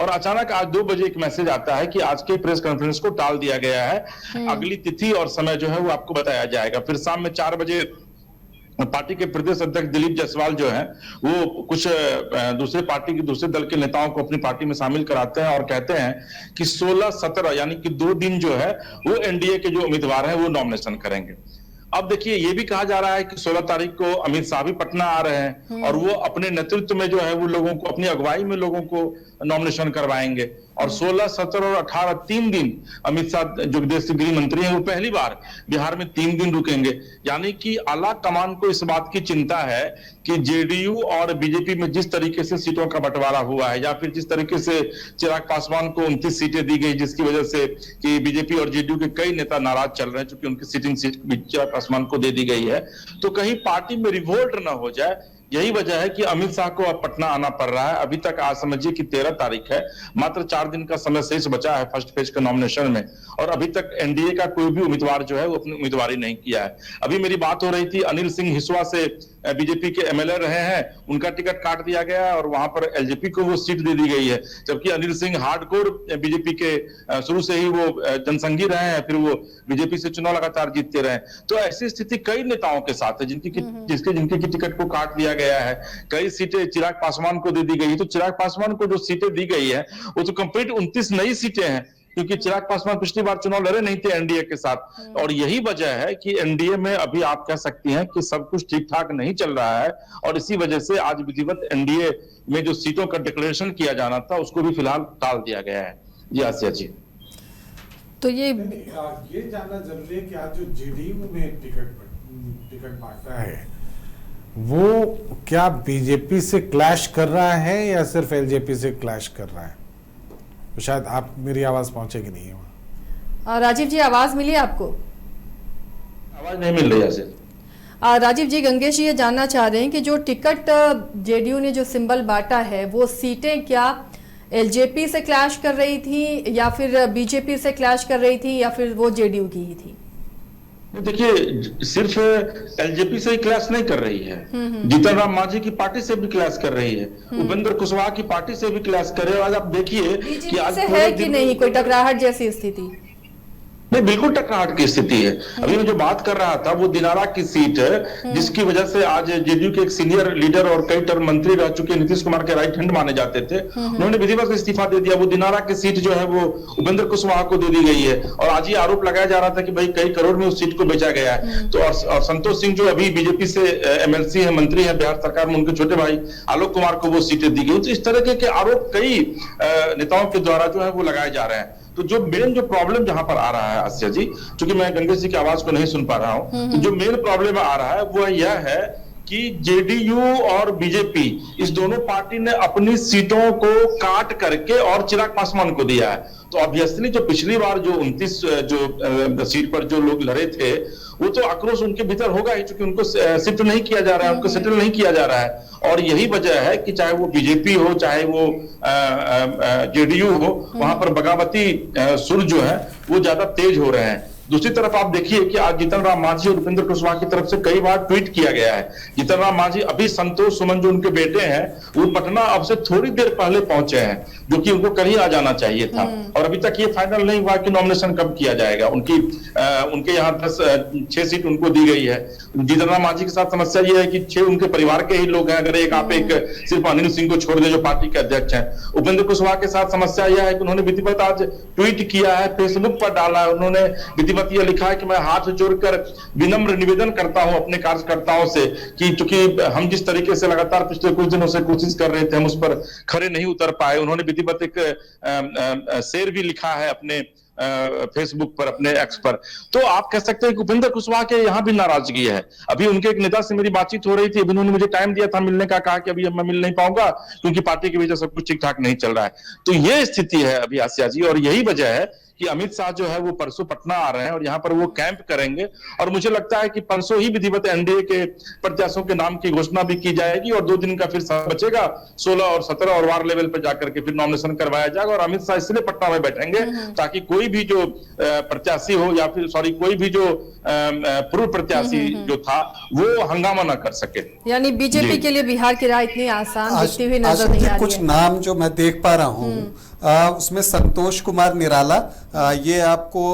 और अचानक आज 2 बजे एक मैसेज आता है कि आज के प्रेस कॉन्फ्रेंस को टाल दिया गया है। अगली तिथि और समय जो है वो आपको बताया जाएगा। फिर शाम में 4 बजे पार्टी के प्रदेश अध्यक्ष दिलीप जायसवाल जो है वो कुछ दूसरे पार्टी के दूसरे दल के नेताओं को अपनी पार्टी में शामिल कराते हैं और कहते हैं कि 16-17 यानी कि 2 दिन जो है वो एनडीए के जो उम्मीदवार हैं वो नॉमिनेशन करेंगे। अब देखिए ये भी कहा जा रहा है कि 16 तारीख को अमित शाह भी पटना आ रहे हैं और वो अपने नेतृत्व में जो है वो लोगों को, अपनी अगुवाई में लोगों को नॉमिनेशन करवाएंगे। और 16, 17 और 18 3 दिन अमित शाह जो देश के गृह मंत्री हैं वो पहली बार बिहार में 3 दिन रुकेंगे। यानी कि आला कमान को इस बात की चिंता है कि जेडीयू और बीजेपी में जिस तरीके से सीटों का बंटवारा हुआ है, या फिर जिस तरीके से चिराग पासवान को 29 सीटें दी गई, जिसकी वजह से कि बीजेपी और जेडीयू के कई नेता नाराज चल रहे हैं क्योंकि उनकी सिटिंग सीट चिराग पासवान को दे दी गई है, तो कहीं पार्टी में रिवोल्ट न हो जाए। यही वजह है कि अमित शाह को अब पटना आना पड़ रहा है। अभी तक आज समझिए कि 13 तारीख है, मात्र 4 दिन का समय शेष बचा है फर्स्ट फेज के नॉमिनेशन में, और अभी तक एनडीए का कोई भी उम्मीदवार जो है वो अपनी उम्मीदवारी नहीं किया है। अभी मेरी बात हो रही थी, अनिल सिंह हिस्वा से बीजेपी के एमएलए रहे हैं, उनका टिकट काट दिया गया है और वहां पर एलजेपी को वो सीट दे दी गई है, जबकि अनिल सिंह हार्डकोर बीजेपी के शुरू से ही वो जनसंघी रहे हैं, फिर वो बीजेपी से चुनाव लगातार जीतते रहे। तो ऐसी स्थिति कई नेताओं के साथ है जिनकी टिकट को काट दिया गया है। कई सीटें चिराग पासवान को दे दी गई है, तो चिराग पासवान को जो सीटें दी गई है वो तो कंप्लीट 29 नई सीटें हैं, क्योंकि चिराग पासवान पिछली बार चुनाव लड़े नहीं थे एनडीए के साथ। और यही वजह है कि एनडीए में अभी आप कह सकती हैं कि सब कुछ ठीक ठाक नहीं चल रहा है, और इसी वजह से आज विधिवत एनडीए में जो सीटों का डिक्लेरेशन किया जाना था उसको भी फिलहाल टाल दिया गया है। जी आसिया जी,
तो ये
जानना जरूरी है कि आज जो जेडीयू में टिकट बांटा है वो क्या बीजेपी से क्लैश कर रहा है या सिर्फ एलजेपी से क्लैश कर रहा है? तो शायद आप, मेरी आवाज पहुंचेगी नहीं है वहां।
राजीव जी, आवाज मिली आपको?
आवाज नहीं मिल रही है।
राजीव जी, गंगेश जी ये जानना चाह रहे हैं कि जो टिकट जेडीयू ने जो सिंबल बांटा है वो सीटें क्या एलजेपी से क्लैश कर रही थी या फिर बीजेपी से क्लैश कर रही थी या फिर वो जेडीयू की ही थी?
देखिए सिर्फ एलजेपी से ही क्लैश नहीं कर रही है, जीतन राम मांझी की पार्टी से भी क्लैश कर रही है, उपेंद्र कुशवाहा की पार्टी से भी क्लैश कर रही है। आज आप देखिए कि आज
है कि नहीं कोई टकराहट जैसी स्थिति?
नहीं, बिल्कुल टकराहट की स्थिति है। अभी मैं जो बात कर रहा था वो दिनारा की सीट है, जिसकी वजह से आज जेडीयू के एक सीनियर लीडर और कई टर्म मंत्री रह चुके नीतीश कुमार के राइट हैंड माने जाते थे, उन्होंने विधिवत इस्तीफा दे दिया। वो दिनारा की सीट जो है वो उपेंद्र कुशवाहा को दे दी गई है, और आज ये आरोप लगाया जा रहा था कि भाई कई करोड़ में उस सीट को बेचा गया है। तो और संतोष सिंह जो अभी बीजेपी से एमएलसी है, मंत्री है बिहार सरकार में, उनके छोटे भाई आलोक कुमार को वो सीटें दी गई। तो इस तरह के आरोप कई नेताओं के द्वारा जो है वो लगाए जा रहे हैं। तो जो मेन जो प्रॉब्लम जहां पर आ रहा है आसिया जी, क्योंकि मैं गंगेश जी की आवाज को नहीं सुन पा रहा हूं, तो जो मेन प्रॉब्लम आ रहा है वो यह है कि जेडीयू और बीजेपी इस दोनों पार्टी ने अपनी सीटों को काट करके और चिराग पासवान को दिया है। तो ऑब्वियसली जो पिछली बार जो 29 जो सीट पर जो लोग लड़े थे वो तो आक्रोश उनके भीतर होगा ही, क्योंकि उनको शिफ्ट नहीं किया जा रहा है, उनको सेटल नहीं किया जा रहा है। और यही वजह है कि चाहे वो बीजेपी हो चाहे वो जेडीयू हो, वहां पर बगावती सुर जो है वो ज्यादा तेज हो रहे हैं। दूसरी तरफ आप देखिए कि आज जीतन राम मांझी और उपेंद्र कुशवाहा की तरफ से कई बार ट्वीट किया गया है। जीतन राम मांझी अभी संतोष सुमन जो उनके बेटे हैं वो पटना अब से थोड़ी देर पहले पहुंचे हैं, जो कि उनको कल ही आ जाना चाहिए था, और अभी तक ये फाइनल नहीं हुआ कि नॉमिनेशन कब किया जाएगा। उनके यहाँ 6 सीट उनको दी गई है। जीतन राम मांझी के साथ समस्या ये है कि 6 उनके परिवार के ही लोग हैं, अगर एक सिर्फ अनिल सिंह को छोड़ दे जो पार्टी के अध्यक्ष हैं। उपेंद्र कुशवाहा के साथ समस्या यह है कि उन्होंने विधिवत आज ट्वीट किया है, फेसबुक पर डाला है, उन्होंने विधिवत यह लिखा है कि मैं हाथ जोड़कर विनम्र निवेदन करता हूं अपने कार्यकर्ताओं से कि चूंकि हम जिस तरीके से लगातार पिछले कुछ दिनों से कोशिश कर रहे थे हम उस पर खड़े नहीं उतर पाए। उन्होंने विधिवत एक शेर भी लिखा है अपने फेसबुक पर, अपने एक्स पर। तो आप कह सकते हैं कि उपेंद्र कुशवाहा के यहाँ भी नाराजगी है। अभी उनके एक नेता से मेरी बातचीत हो रही थी, अभी उन्होंने मुझे टाइम दिया था मिलने का, कहा कि अभी मैं मिल नहीं पाऊंगा क्योंकि पार्टी की वजह से सब कुछ ठीक ठाक नहीं चल रहा है। तो ये स्थिति है अभी आसिया जी, और यही वजह है कि अमित शाह जो है वो परसों पटना आ रहे हैं और यहाँ पर वो कैंप करेंगे, और मुझे लगता है कि परसों ही विधिवत एनडीए के प्रत्याशियों के नाम की घोषणा भी की जाएगी, और 2 दिन का फिर समय बचेगा, 16 और 17 और वार्ड लेवल पर जाकर के फिर नॉमिनेशन करवाया जाएगा। और अमित शाह इसलिए पटना में बैठेंगे ताकि कोई भी जो प्रत्याशी हो या फिर कोई भी जो पूर्व प्रत्याशी जो था वो हंगामा ना कर सके।
यानी बीजेपी के लिए बिहार की राह इतनी आसान दिखती हुई नजर नहीं आ रही है।
कुछ नाम जो मैं देख पा रहा हूँ उसमें संतोष कुमार निराला, ये आपको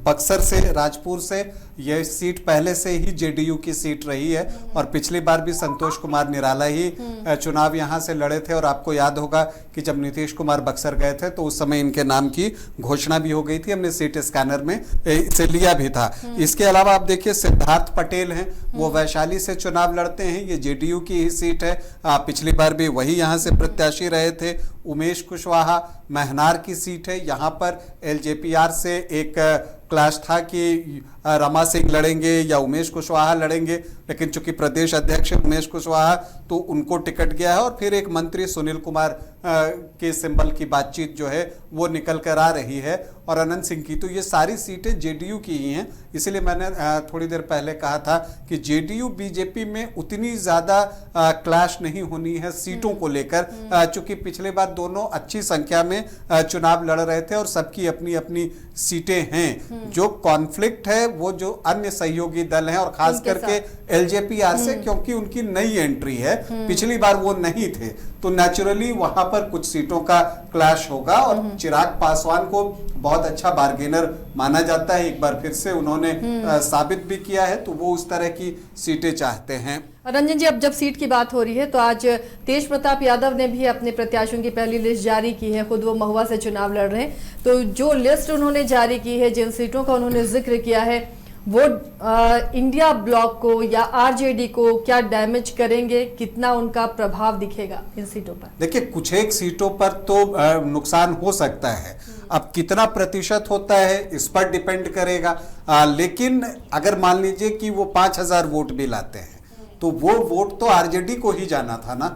बक्सर से, राजपुर से, ये सीट पहले से ही जेडीयू की सीट रही है और पिछली बार भी संतोष कुमार निराला ही चुनाव यहाँ से लड़े थे। और आपको याद होगा कि जब नीतीश कुमार बक्सर गए थे तो उस समय इनके नाम की घोषणा भी हो गई थी, हमने सीट स्कैनर में इसे लिया भी था। इसके अलावा आप देखिए सिद्धार्थ पटेल हैं, वो वैशाली से चुनाव लड़ते हैं, ये जेडीयू की ही सीट है, पिछली बार भी वही यहाँ से प्रत्याशी रहे थे। उमेश कुशवाहा महनार की सीट है, यहाँ पर एलजेपीआर से एक क्लैश था कि रमा सिंह लड़ेंगे या उमेश कुशवाहा लड़ेंगे, लेकिन चूंकि प्रदेश अध्यक्ष उमेश कुशवाहा तो उनको टिकट गया है और फिर एक मंत्री सुनील कुमार के सिंबल की बातचीत जो है वो निकल कर आ रही है और अनंत सिंह की। तो ये सारी सीटें जेडीयू की ही हैं, इसीलिए मैंने थोड़ी देर पहले कहा था कि जेडीयू बीजेपी में उतनी ज़्यादा क्लैश नहीं होनी है सीटों को लेकर, चूंकि पिछले बार दोनों अच्छी संख्या में चुनाव लड़ रहे थे और सबकी अपनी अपनी सीटें हैं। जो कॉन्फ्लिक्ट है वो जो अन्य सहयोगी दल हैं और खास करके एलजेपीआर से, क्योंकि उनकी नई एंट्री है, पिछली बार वो नहीं थे, तो नेचुरली वहां पर कुछ सीटों का क्लैश होगा। और चिराग पासवान को बहुत अच्छा बार्गेनर माना जाता है, एक बार फिर से उन्होंने साबित भी किया है, तो वो उस तरह की सीटें चाहते हैं।
रंजन जी, अब जब सीट की बात हो रही है तो आज तेज प्रताप यादव ने भी अपने प्रत्याशियों की पहली लिस्ट जारी की है, खुद वो महुआ से चुनाव लड़ रहे हैं। तो जो लिस्ट उन्होंने जारी की है, जिन सीटों का उन्होंने जिक्र किया है, वो इंडिया ब्लॉक को या आरजेडी को क्या डैमेज करेंगे, कितना उनका प्रभाव दिखेगा इन सीटों पर?
देखिए, कुछ एक सीटों पर तो नुकसान हो सकता है, अब कितना प्रतिशत होता है इस पर डिपेंड करेगा। लेकिन अगर मान लीजिए कि वो 5000 वोट भी लाते हैं तो वो वोट तो आरजेडी को ही जाना था ना,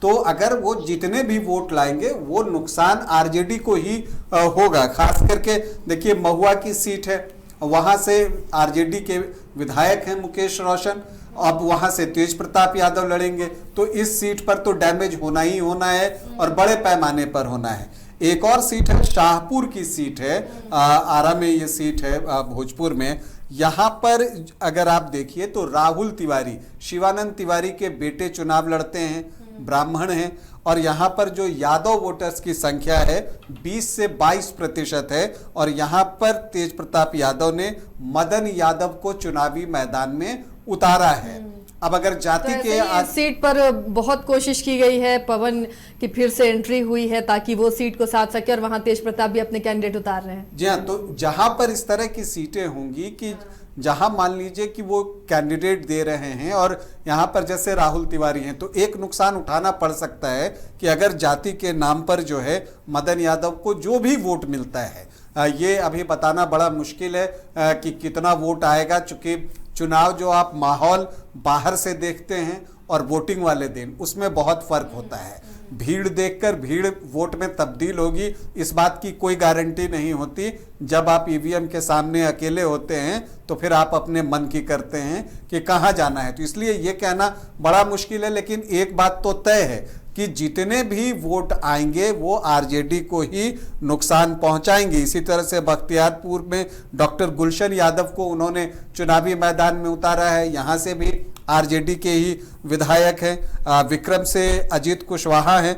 तो अगर वो जितने भी वोट लाएंगे वो नुकसान आरजेडी को ही होगा। खास करके देखिए महुआ की सीट है, वहां से आरजेडी के विधायक हैं मुकेश रोशन, अब वहां से तेज प्रताप यादव लड़ेंगे, तो इस सीट पर तो डैमेज होना ही होना है और बड़े पैमाने पर होना है। एक और सीट है, शाहपुर की सीट है, आरा में ये सीट है, भोजपुर में। यहाँ पर अगर आप देखिए तो राहुल तिवारी, शिवानंद तिवारी के बेटे चुनाव लड़ते हैं, ब्राह्मण हैं, और यहाँ पर जो यादव वोटर्स की संख्या है 20 से 22% है, और यहाँ पर तेज प्रताप यादव ने मदन यादव को चुनावी मैदान में उतारा है। अब अगर जाति
तो
के
सीट पर बहुत कोशिश की गई है, पवन की फिर से एंट्री हुई है ताकि वो सीट को साध सके, और वहां तेज प्रताप भी अपने कैंडिडेट उतार रहे हैं।
जी हाँ, तो जहां पर इस तरह की सीटें होंगी कि जहां मान लीजिए कि वो कैंडिडेट दे रहे हैं और यहाँ पर जैसे राहुल तिवारी हैं, तो एक नुकसान उठाना पड़ सकता है कि अगर जाति के नाम पर जो है मदन यादव को जो भी वोट मिलता है, ये अभी बताना बड़ा मुश्किल है कि कितना वोट आएगा, चूंकि चुनाव जो आप माहौल बाहर से देखते हैं और वोटिंग वाले दिन उसमें बहुत फर्क होता है। भीड़ देखकर भीड़ वोट में तब्दील होगी इस बात की कोई गारंटी नहीं होती। जब आप ईवीएम के सामने अकेले होते हैं तो फिर आप अपने मन की करते हैं कि कहाँ जाना है, तो इसलिए ये कहना बड़ा मुश्किल है। लेकिन एक बात तो तय है कि जितने भी वोट आएंगे वो आरजेडी को ही नुकसान पहुंचाएंगे। इसी तरह से बख्तियारपुर में डॉक्टर गुलशन यादव को उन्होंने चुनावी मैदान में उतारा है, यहाँ से भी आरजेडी के ही विधायक हैं। विक्रम से अजीत कुशवाहा हैं,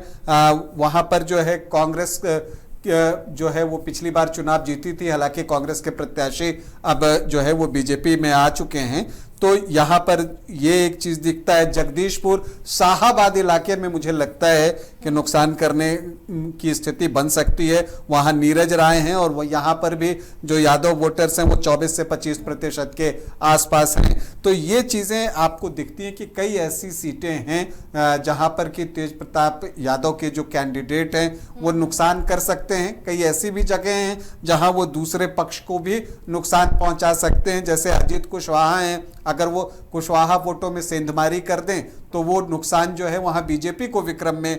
वहाँ पर जो है कांग्रेस जो है वो पिछली बार चुनाव जीती थी, हालांकि कांग्रेस के प्रत्याशी अब जो है वो बीजेपी में आ चुके हैं। तो यहाँ पर ये एक चीज दिखता है। जगदीशपुर शाहाबाद इलाके में मुझे लगता है कि नुकसान करने की स्थिति बन सकती है, वहाँ नीरज राय हैं और वो यहाँ पर भी जो यादव वोटर्स हैं वो 24 से 25% के आसपास हैं। तो ये चीज़ें आपको दिखती हैं कि कई ऐसी सीटें हैं जहाँ पर कि तेज प्रताप यादव के जो कैंडिडेट हैं वो नुकसान कर सकते हैं। कई ऐसी भी जगह हैं जहाँ वो दूसरे पक्ष को भी नुकसान पहुँचा सकते हैं, जैसे अजीत कुशवाहा हैं, अगर वो कुशवाहा वोटों में सेंधमारी कर दें तो वो नुकसान जो है वहाँ बीजेपी को विक्रम में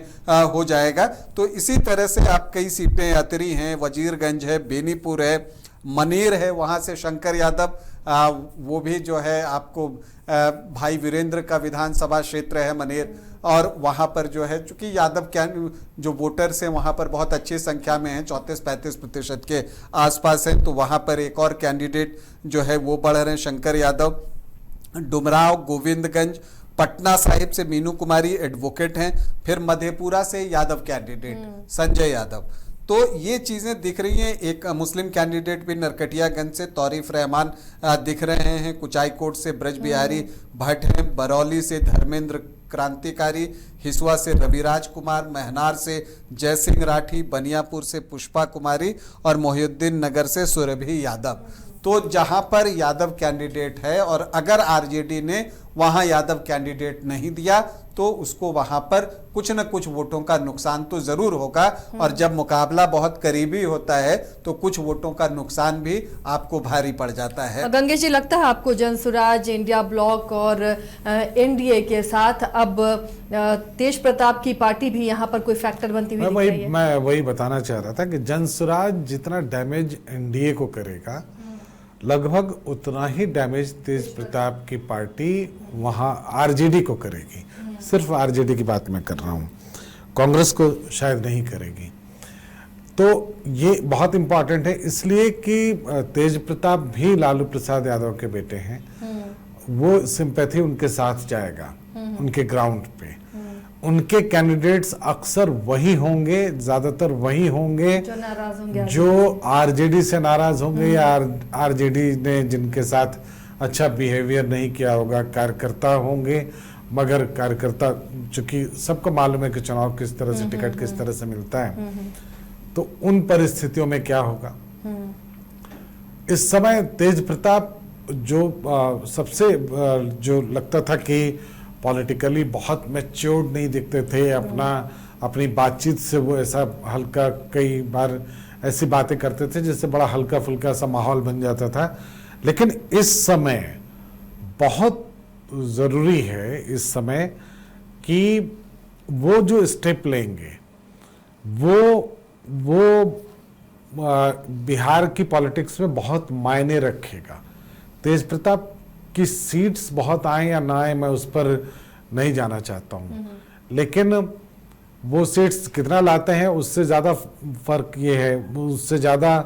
हो जाएगा। तो इसी तरह से आप कई सीटें अतरी हैं, वजीरगंज है, बेनीपुर है, मनेर है, वहाँ से शंकर यादव वो भी जो है आपको भाई वीरेंद्र का विधानसभा क्षेत्र है मनेर, और वहाँ पर जो है चूंकि यादव जो वोटर्स हैं वहाँ पर बहुत अच्छी संख्या में हैं, 34-35% के आसपास हैं, तो वहाँ पर एक और कैंडिडेट जो है वो बढ़ रहे हैं, शंकर यादव। डुमराव, गोविंदगंज, पटना साहिब से मीनू कुमारी एडवोकेट हैं, फिर मधेपुरा से यादव कैंडिडेट संजय यादव। तो ये चीज़ें दिख रही हैं। एक मुस्लिम कैंडिडेट भी नरकटियागंज से तौरीफ रहमान दिख रहे हैं, कुचाईकोट से ब्रज बिहारी भट्ट हैं, बरौली से धर्मेंद्र क्रांतिकारी, हिसुआ से रविराज कुमार, महनार से जयसिंह राठी, बनियापुर से पुष्पा कुमारी और मोहिउद्दीन नगर से सुरभि यादव। तो जहां पर यादव कैंडिडेट है और अगर आरजेडी ने वहां यादव कैंडिडेट नहीं दिया तो उसको वहां पर कुछ न कुछ वोटों का नुकसान तो जरूर होगा। और जब मुकाबला बहुत करीबी होता है तो कुछ वोटों का नुकसान भी आपको भारी पड़ जाता है।
गंगेश जी, लगता है आपको जनसुराज, इंडिया ब्लॉक और एनडीए के साथ अब तेज प्रताप की पार्टी भी यहाँ पर कोई फैक्टर बनती हुई दिख रही है?
मैं वही बताना चाह रहा था कि जनसुराज जितना डैमेज एनडीए को करेगा लगभग उतना ही डैमेज तेज प्रताप की पार्टी वहां आरजेडी को करेगी। सिर्फ आरजेडी की बात मैं कर रहा हूं, कांग्रेस को शायद नहीं करेगी। तो ये बहुत इंपॉर्टेंट है इसलिए कि तेज प्रताप भी लालू प्रसाद यादव के बेटे हैं, वो सिंपैथी उनके साथ जाएगा उनके ग्राउंड पे। उनके कैंडिडेट्स अक्सर वही होंगे, ज्यादातर वही होंगे
जो नाराज होंगे,
जो आरजेडी से नाराज होंगे या आरजेडी ने जिनके साथ अच्छा बिहेवियर नहीं किया होगा, कार्यकर्ता होंगे। मगर कार्यकर्ता, चूंकि सबको मालूम है कि चुनाव किस तरह से, टिकट किस तरह से मिलता है, तो उन परिस्थितियों में क्या होगा। इस समय तेज प्रताप जो सबसे जो लगता था कि पॉलिटिकली बहुत मैच्योर्ड नहीं दिखते थे, अपनी बातचीत से वो ऐसा हल्का, कई बार ऐसी बातें करते थे जिससे बड़ा हल्का फुल्का सा माहौल बन जाता था। लेकिन इस समय बहुत जरूरी है इस समय कि वो जो स्टेप लेंगे वो बिहार की पॉलिटिक्स में बहुत मायने रखेगा। तेज प्रताप की सीट्स बहुत आए या ना आए मैं उस पर नहीं जाना चाहता हूं, लेकिन वो सीट्स कितना लाते हैं उससे ज्यादा फर्क ये है, उससे ज्यादा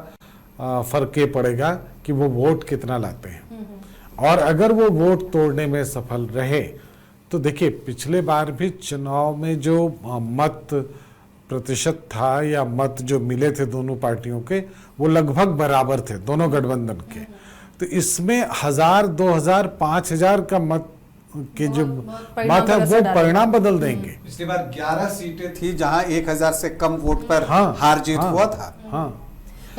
फर्क ये पड़ेगा कि वो वोट कितना लाते हैं। और अगर वो वोट तोड़ने में सफल रहे तो देखिए, पिछले बार भी चुनाव में जो मत प्रतिशत था या मत जो मिले थे दोनों पार्टियों के, वो लगभग बराबर थे दोनों गठबंधन के। तो इसमें 1000, 2000, 5000 का मत के जो बात है वो परिणाम बदल देंगे।
पिछली बार 11 सीटें थी जहां 1000 से कम वोट पर हार जीत हुआ था।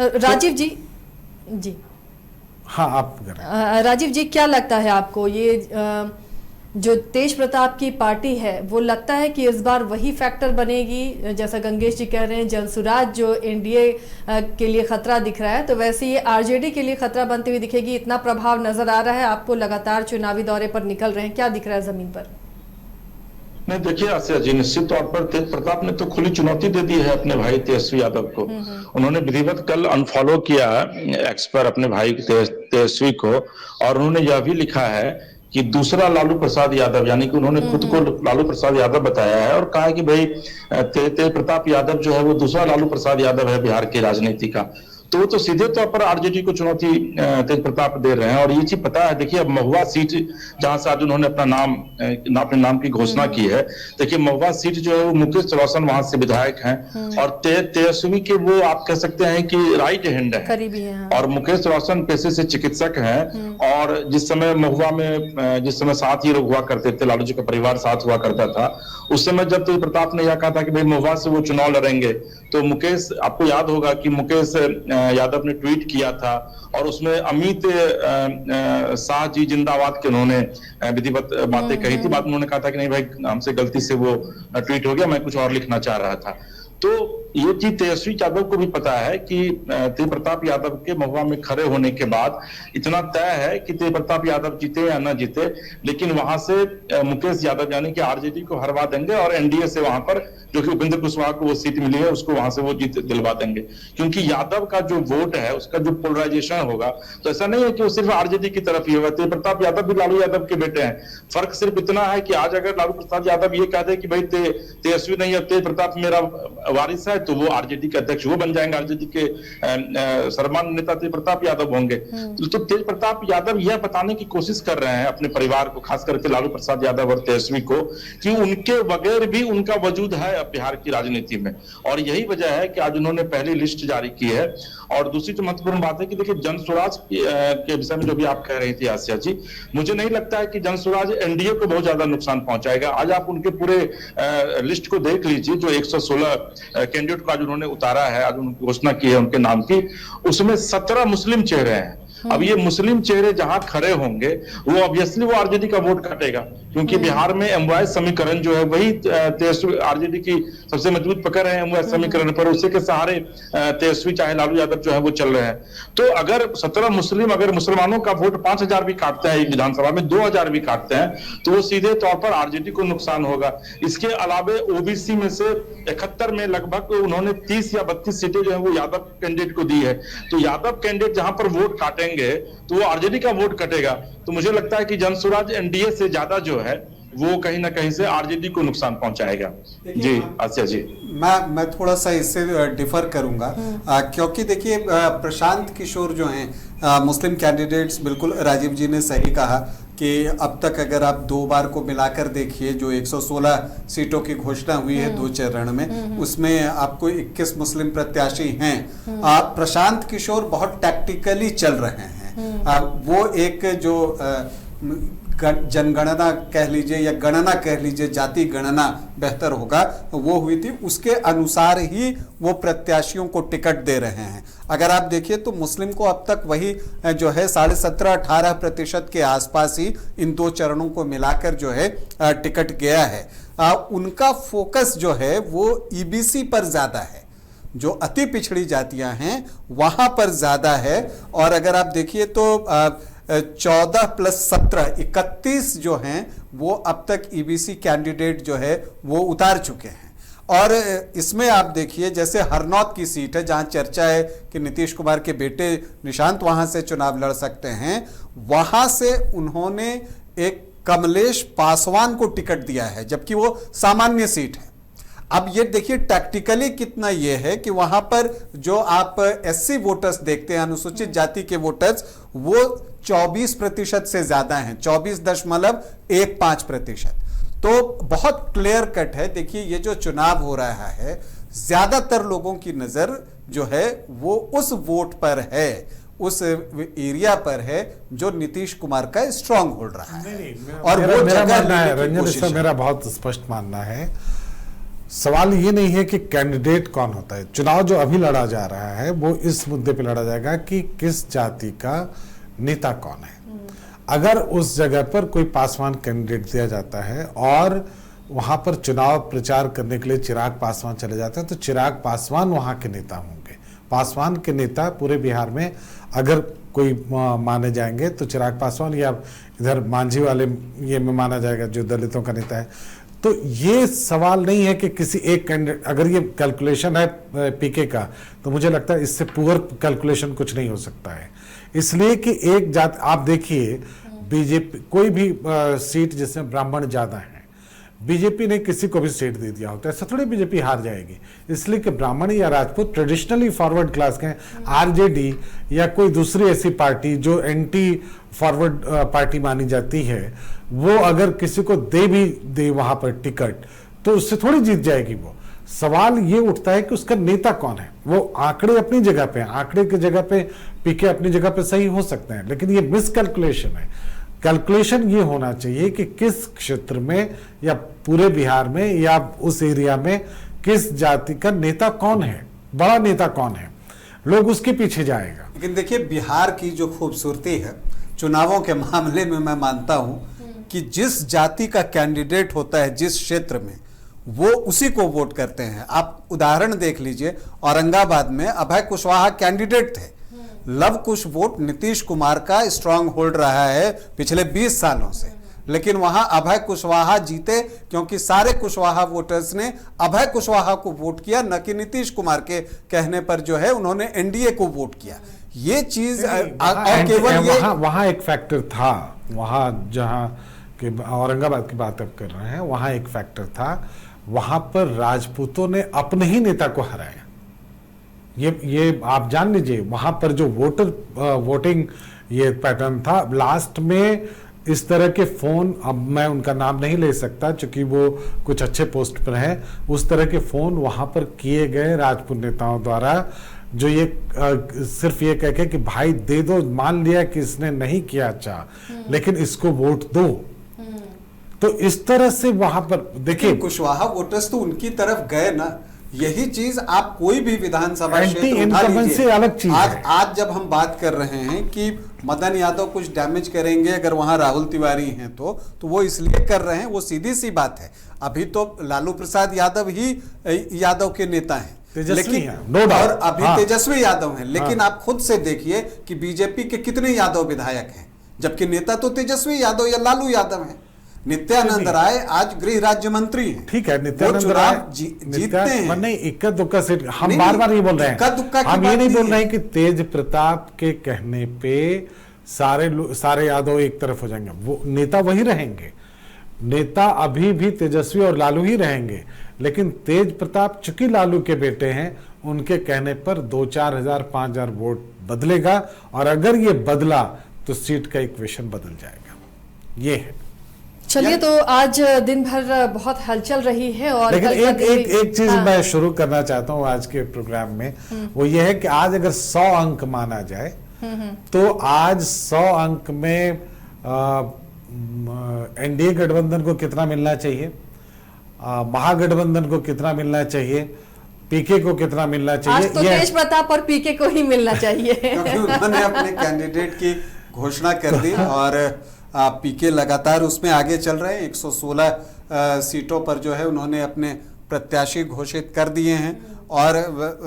राजीव जी,
हाँ आप
राजीव जी, क्या लगता है आपको ये जो तेज प्रताप की पार्टी है वो लगता है कि इस बार वही फैक्टर बनेगी? जैसा गंगेश जी कह रहे हैं जनसुराज जो एनडीए के लिए खतरा दिख रहा है, तो वैसे ये आरजेडी के लिए खतरा बनती हुई दिखेगी? इतना प्रभाव नजर आ रहा है आपको, लगातार चुनावी दौरे पर निकल रहे हैं, क्या दिख रहा है जमीन पर?
नहीं, देखिए आसिया जी, निश्चित तौर पर तेज प्रताप ने तो खुली चुनौती दे दी है अपने भाई तेजस्वी यादव को। उन्होंने विधिवत कल अनफॉलो किया एक्स पर अपने भाई तेजस्वी को, और उन्होंने यह भी लिखा है कि दूसरा लालू प्रसाद यादव, यानी कि उन्होंने खुद को लालू प्रसाद यादव बताया है और कहा है कि भाई तेज प्रताप यादव जो है वो दूसरा लालू प्रसाद यादव है बिहार की राजनीति का। तो वो तो सीधे तौर पर आरजेडी को चुनौती तेज प्रताप दे रहे हैं। और ये चीज पता है, देखिए अब महुआ सीट जहां से आज उन्होंने अपने नाम की घोषणा की है, देखिए महुआ सीट जो है वो मुकेश रोशन वहां से विधायक हैं और तेजस्वी के वो आप कह सकते हैं कि राइट हैंड है,
करीबी है।
और मुकेश रोशन पेशे से चिकित्सक हैं। और जिस समय महुआ में जिस समय साथ ही लोग हुआ करते थे, लालू जी का परिवार साथ हुआ करता था, उस समय जब तेज प्रताप ने यह कहा था कि भाई महुआ से वो चुनाव लड़ेंगे, तो मुकेश, आपको याद होगा कि मुकेश यादव ने ट्वीट किया था और उसमें अमित शाह जी जिंदाबाद के उन्होंने विधिवत बातें कही थी। बाद में उन्होंने कहा था कि नहीं भाई, हमसे गलती से वो ट्वीट हो गया, मैं कुछ और लिखना चाह रहा था। तो ये चीज तेजस्वी यादव को भी पता है कि तेज प्रताप यादव के महुआ में खड़े होने के बाद इतना तय है कि तेज प्रताप यादव जीते या ना जीते, लेकिन वहां से मुकेश यादव यानी कि आरजेडी को हरवा देंगे और एनडीए से वहां पर जो कि उपेंद्र कुशवाहा को वो सीट मिली है उसको वहां से वो जीत दिलवा देंगे। क्योंकि यादव का जो वोट है उसका जो पोलराइजेशन होगा, तो ऐसा नहीं है कि वो सिर्फ आरजेडी की तरफ ही होगा। तेज प्रताप यादव भी लालू यादव के बेटे हैं। फर्क सिर्फ इतना है कि आज अगर लालू प्रसाद यादव ये कहते हैं कि भाई तेजस्वी नहीं है, तेज प्रताप मेरा वारिस है, तो वो आरजेडी के अध्यक्ष वो बन जाएंगे, आरजेडी के सर्वमान्य नेता तेज प्रताप यादव होंगे। तो तेज प्रताप यादव यह बताने की कोशिश कर रहे हैं अपने परिवार को, खास करके लालू प्रसाद यादव और तेजस्वी को, कि उनके बगैर भी उनका वजूद है अब बिहार की राजनीति में। और यही वजह है कि आज उन्होंने पहली लिस्ट जारी की है। और दूसरी जो महत्वपूर्ण बात है कि देखिए, जन स्वराज के विषय में जो भी आप कह रही थी आसिया जी, मुझे नहीं लगता है कि जन स्वराज एनडीए को बहुत ज्यादा नुकसान पहुंचाएगा। आज आप उनके पूरे लिस्ट को देख लीजिए, जो 116 कैंडिडेट को आज उन्होंने उतारा है, आज उन्होंने घोषणा की है उनके नाम की, उसमें 17 मुस्लिम चेहरे हैं। अब ये मुस्लिम चेहरे जहां खड़े होंगे वो ऑब्वियसली वो आरजेडी का वोट काटेगा, क्योंकि बिहार में एमवाय समीकरण जो है वही तेजस्वी, आरजेडी की सबसे मजबूत पकड़ है एमवाय समीकरण पर, उसी के सहारे तेजस्वी चाहे लालू यादव जो है वो चल रहे हैं। तो अगर 17 मुस्लिम अगर मुसलमानों का वोट 5000 भी काटते हैं विधानसभा में, 2000 भी काटते हैं, तो वो सीधे तौर पर आरजेडी को नुकसान होगा। इसके अलावे ओबीसी में से 71 में लगभग उन्होंने 30 या 32 सीटें जो है वो यादव कैंडिडेट को दी है। तो यादव कैंडिडेट जहां पर वोट काटेंगे तो वो आरजेडी का वोट कटेगा। तो मुझे लगता है कि जनसुराज एनडीए से ज्यादा जो है वो कहीं ना कहीं से आरजेडी को नुकसान पहुंचाएगा। जी आसिया जी,
मैं थोड़ा सा इससे डिफर करूंगा, क्योंकि देखिए प्रशांत किशोर जो हैं मुस्लिम कैंडिडेट्स, बिल्कुल राजीव जी ने सही कहा कि अब तक अगर आप 2 बार को मिलाकर देखिए, जो 116 सीटों की घोषणा हुई है 2 चरण में, उसमें आपको 21 मुस्लिम प्रत्याशी हैं। प्रशांत किशोर बहुत टैक्टिकली चल रहे हैं। वो एक जो जनगणना कह लीजिए या गणना कह लीजिए, जाति गणना बेहतर होगा, वो हुई थी, उसके अनुसार ही वो प्रत्याशियों को टिकट दे रहे हैं। अगर आप देखिए तो मुस्लिम को अब तक वही जो है 17.5-18% के आसपास ही इन 2 चरणों को मिलाकर जो है टिकट गया है। उनका फोकस जो है वो ईबीसी पर ज्यादा है, जो अति पिछड़ी जातियां हैं वहां पर ज्यादा है। और अगर आप देखिए तो 14 + 17 31 जो हैं वो अब तक ईबीसी कैंडिडेट जो है वो उतार चुके हैं। और इसमें आप देखिए, जैसे हरनौत की सीट है जहां चर्चा है कि नीतीश कुमार के बेटे निशांत वहां से चुनाव लड़ सकते हैं, वहां से उन्होंने एक कमलेश पासवान को टिकट दिया है, जबकि वो सामान्य सीट है। अब ये देखिए टैक्टिकली कितना ये है कि वहां पर जो आप एससी वोटर्स देखते हैं, अनुसूचित जाति के वोटर्स, वो 24% से ज्यादा हैं, 24.15%। तो बहुत क्लियर कट है। देखिए ये जो चुनाव हो रहा है, ज्यादातर लोगों की नजर जो है वो उस वोट पर है, उस एरिया पर है जो नीतीश कुमार का स्ट्रांग होल्ड रहा है। और वो जगह
रंजन, इसका मेरा बहुत स्पष्ट मानना है, सवाल ये नहीं है कि कैंडिडेट कौन होता है। चुनाव जो अभी लड़ा जा रहा है वो इस मुद्दे पे लड़ा जाएगा कि किस जाति का नेता कौन है। अगर उस जगह पर कोई पासवान कैंडिडेट दिया जाता है और वहां पर चुनाव प्रचार करने के लिए चिराग पासवान चले जाते हैं, तो चिराग पासवान वहां के नेता होंगे। पासवान के नेता पूरे बिहार में अगर कोई माने जाएंगे तो चिराग पासवान, या इधर मांझी वाले ये में माना जाएगा जो दलितों का नेता है। तो ये सवाल नहीं है कि किसी एक कैंडिडेट, अगर ये कैलकुलेशन है पीके का, तो मुझे लगता है इससे पुअर कैलकुलेशन कुछ नहीं हो सकता है। इसलिए कि एक जात, आप देखिए बीजेपी कोई भी सीट जिसमें ब्राह्मण ज्यादा है, बीजेपी ने किसी को भी सीट दे दिया होता है, ऐसा थोड़ी बीजेपी हार जाएगी। इसलिए कि ब्राह्मण या राजपूत ट्रेडिशनली फॉरवर्ड क्लास के हैं। आरजेडी या कोई दूसरी ऐसी पार्टी जो एंटी फॉरवर्ड पार्टी मानी जाती है, वो अगर किसी को दे वहां पर टिकट, तो उससे थोड़ी जीत जाएगी वो। सवाल ये उठता है कि उसका नेता कौन है। वो आंकड़े अपनी जगह पे हैं, आंकड़े की जगह पे पीके अपनी जगह पे सही हो सकते हैं, लेकिन ये मिसकैलकुलेशन है। कैलकुलेशन ये होना चाहिए कि किस क्षेत्र में या पूरे बिहार में या उस एरिया में किस जाति का नेता कौन है, बड़ा नेता कौन है, लोग उसके पीछे जाएगा।
लेकिन देखिए बिहार की जो खूबसूरती है चुनावों के मामले में, मैं मानता हूं कि जिस जाति का कैंडिडेट होता है जिस क्षेत्र में, वो उसी को वोट करते हैं। आप उदाहरण देख लीजिए, औरंगाबाद में अभय कुशवाहा कैंडिडेट थे, लव कुश वोट नीतीश कुमार का स्ट्रांग होल्ड रहा है पिछले 20 सालों से, लेकिन वहां अभय कुशवाहा जीते क्योंकि सारे कुशवाहा वोटर्स ने अभय कुशवाहा को वोट किया, न कि नीतीश कुमार के कहने पर जो है उन्होंने एनडीए को वोट किया। ये चीज केवल
वहां एक फैक्टर था, वहां जहां औरंगाबाद की बात आप कर रहे हैं, वहां एक फैक्टर था। वहां पर राजपूतों ने अपने ही नेता को हराया। ये आप जान लीजिए, वहां पर जो वोटिंग ये पैटर्न था, लास्ट में इस तरह के फोन, अब मैं उनका नाम नहीं ले सकता क्योंकि वो कुछ अच्छे पोस्ट पर है, उस तरह के फोन वहां पर किए गए राजपूत नेताओं द्वारा, जो ये सिर्फ ये कह के कि भाई दे दो, मान लिया कि इसने नहीं किया अच्छा लेकिन इसको वोट दो। तो इस तरह से वहां पर देखिए,
कुशवाहा वोटर्स तो उनकी तरफ गए ना। यही चीज आप कोई भी विधानसभा क्षेत्र उठा
इनकम्बेंसी
लीजिए,
अलग चीज है।
आज जब हम बात कर रहे हैं कि मदन यादव कुछ डैमेज करेंगे अगर वहां राहुल तिवारी हैं तो वो इसलिए कर रहे हैं, वो सीधी सी बात है। अभी तो लालू प्रसाद यादव ही यादव के नेता हैं,
लेकिन
और अभी तेजस्वी यादव हैं, लेकिन आप खुद से देखिए कि बीजेपी के कितने यादव विधायक हैं, जबकि नेता तो तेजस्वी यादव या लालू यादव हैं। नित्यानंद राय आज गृह राज्य मंत्री हैं।
ठीक है, नित्यानंद राय
जीतते हैं,
नहीं इक्का दुक्का सीट, हम बार बार ये बोल रहे हैं, हम ये नहीं बोल रहे हैं कि तेज प्रताप के कहने पे सारे यादव एक तरफ हो जाएंगे। वो नेता वही रहेंगे, नेता अभी भी तेजस्वी और लालू ही रहेंगे, लेकिन तेज प्रताप चूंकि लालू के बेटे हैं, उनके कहने पर 2-4 हजार 5,000 वोट बदलेगा, और अगर ये बदला तो सीट का इक्वेशन बदल जाएगा। ये है।
चलिए, तो आज दिन भर बहुत हलचल रही है, और
लेकिन एक चीज मैं शुरू करना चाहता हूँ आज के प्रोग्राम में, वो ये है कि आज अगर 100 अंक माना जाए तो आज 100 अंक में एनडीए गठबंधन को कितना मिलना चाहिए, महागठबंधन को कितना मिलना चाहिए, पीके को कितना मिलना चाहिए।
आज तो तेज प्रताप और पीके को ही मिलना चाहिए
क्योंकि उन्होंने अपने कैंडिडेट की घोषणा कर दी और पीके लगातार उसमें आगे चल रहे हैं। 116 सीटों पर जो है उन्होंने अपने प्रत्याशी घोषित कर दिए हैं, और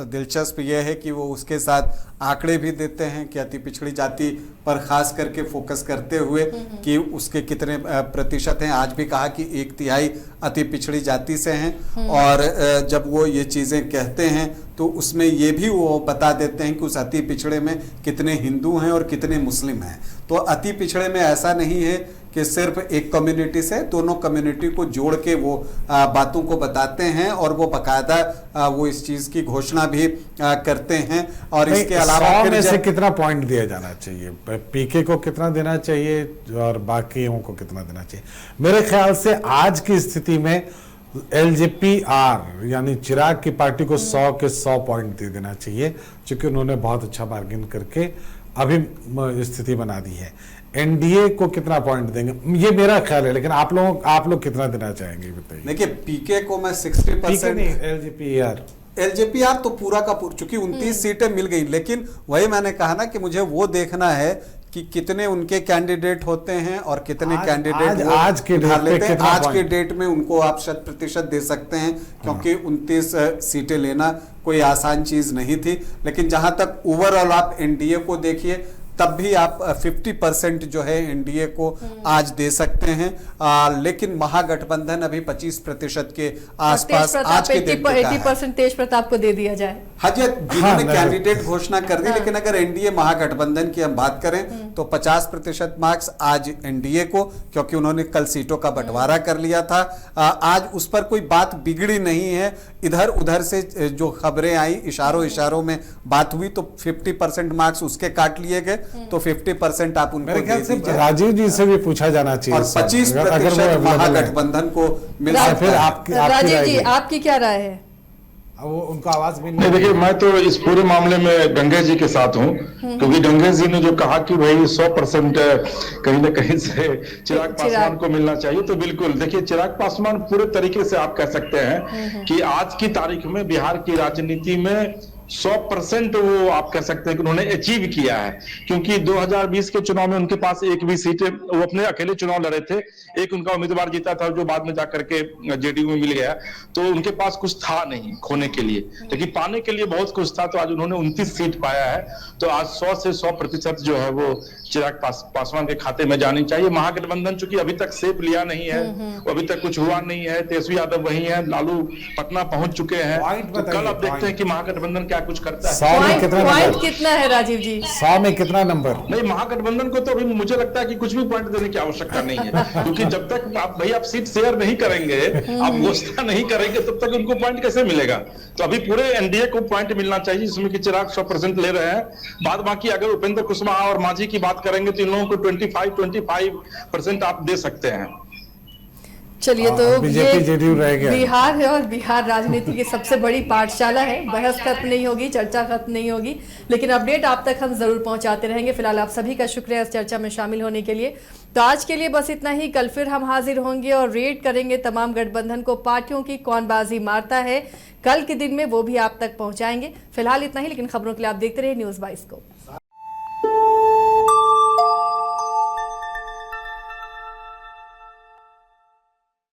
दिलचस्प यह है कि वो उसके साथ आंकड़े भी देते हैं कि अति पिछड़ी जाति पर खास करके फोकस करते हुए कि उसके कितने प्रतिशत हैं। आज भी कहा कि 1/3 अति पिछड़ी जाति से हैं, और जब वो ये चीज़ें कहते हैं तो उसमें ये भी वो बता देते हैं कि उस अति पिछड़े में कितने हिंदू हैं और कितने मुस्लिम हैं। तो अति पिछड़े में ऐसा नहीं है कि सिर्फ एक कम्युनिटी से, दोनों कम्युनिटी को जोड़ के वो बातों को बताते हैं, और वो बाकायदा वो इस चीज की घोषणा भी करते हैं। और इसके अलावा
में से कितना पॉइंट दिया जाना चाहिए, पीके को कितना देना चाहिए और बाकियों को कितना देना चाहिए? मेरे ख्याल से आज की स्थिति में एलजेपी-आर यानी चिराग की पार्टी को 100 के 100 पॉइंट दे देना चाहिए, क्योंकि उन्होंने बहुत अच्छा बार्गेन करके अभी स्थिति बना दी है। एनडीए को कितना पॉइंट देंगे, ये मेरा ख्याल है, लेकिन आप लोग कितना देना चाहेंगे बताइए।
देखिए, पीके को मैं 60%, एलजेपी-आर तो पूरा का पूरा, चूंकि 29 सीटें मिल गई, लेकिन वही मैंने कहा ना कि मुझे वो देखना है कि कितने उनके कैंडिडेट होते हैं और कितने कैंडिडेट
आज के
डेट में उनको आप 100% दे सकते हैं, क्योंकि 29 सीटें लेना कोई आसान चीज नहीं थी। लेकिन जहां तक ओवरऑल आप एनडीए को देखिए, तब भी आप 50% जो है एनडीए को आज दे सकते हैं, लेकिन महागठबंधन अभी 25% के आसपास आज के दिन
80% तेज प्रताप को दे दिया जाए।
हाँ जी, जिन्होंने कैंडिडेट घोषणा कर दी, लेकिन अगर एनडीए महागठबंधन की हम बात करें तो 50% मार्क्स आज एनडीए को, क्योंकि उन्होंने कल सीटों का बंटवारा कर लिया था। आज उस पर कोई बात बिगड़ी नहीं है। इधर उधर से जो खबरें आई, इशारों में बात हुई, तो 50% मार्क्स उसके काट लिए गए, तो 50% आप उनको दे दीजिए।
राजीव जी से भी पूछा जाना चाहिए,
और 25% महागठबंधन को मिल सकता है।
राजीव जी, आपकी क्या राय है?
वो उनको आवाज भी
नहीं। देखिए, मैं तो इस पूरे मामले में गंगेश जी के साथ हूं, क्योंकि गंगेश जी ने जो कहा कि भाई 100% कहीं ना कहीं से चिराग पासवान को मिलना चाहिए, तो बिल्कुल देखिए, चिराग पासवान पूरे तरीके से आप कह सकते हैं कि आज की तारीख में बिहार की राजनीति में 100% वो आप कह सकते हैं कि उन्होंने अचीव किया है। क्योंकि 2020 के चुनाव में उनके पास एक भी सीट, वो अपने अकेले चुनाव लड़े थे, एक उनका उम्मीदवार जीता था जो बाद में जाकर के जेडीयू में मिल गया, तो उनके पास कुछ था नहीं खोने के लिए, लेकिन पाने के लिए बहुत कुछ था। तो आज उन्होंने 29 सीट पाया है, तो आज 100 से 100% जो है वो चिराग पासवान के खाते में जानी चाहिए। महागठबंधन चूंकि अभी तक सेप लिया नहीं है, अभी तक कुछ हुआ नहीं है, तेजस्वी यादव वही है, लालू पटना पहुंच चुके हैं, तो कल अब देखते हैं कि महागठबंधन क्या कुछ करता है।
100 में कितना
पॉइंट
नंबर?
कितना है राजीव जी?
100 में कितना नंबर?
नहीं, महागठबंधन को तो अभी मुझे लगता है कि कुछ भी पॉइंट देने की आवश्यकता नहीं है, क्योंकि जब तक आप सीट शेयर नहीं करेंगे, आप घोषणा नहीं करेंगे, तब तक उनको पॉइंट कैसे मिलेगा। तो अभी पूरे एनडीए को पॉइंट मिलना चाहिए, जिसमें कि चिराग 100% ले रहे हैं। बाद बाकी अगर उपेंद्र कुशवाहा और मांझी की बात करेंगे तो इन लोगों को 25% आप दे सकते हैं।
चलिए, तो
बीजेपी जेडीयू रह गया।
बिहार है और बिहार राजनीति की सबसे बड़ी पाठशाला है। बहस खत्म नहीं होगी, चर्चा खत्म नहीं होगी, लेकिन अपडेट आप तक हम जरूर पहुंचाते रहेंगे। फिलहाल आप सभी का शुक्रिया इस चर्चा में शामिल होने के लिए। तो आज के लिए बस इतना ही। कल फिर हम हाजिर होंगे और रेड करेंगे तमाम गठबंधन को, पार्टियों की कौन बाजी मारता है कल के दिन में, वो भी आप तक पहुंचाएंगे। फिलहाल इतना ही, लेकिन खबरों के लिए आप देखते रहिए न्यूज़ 22 को।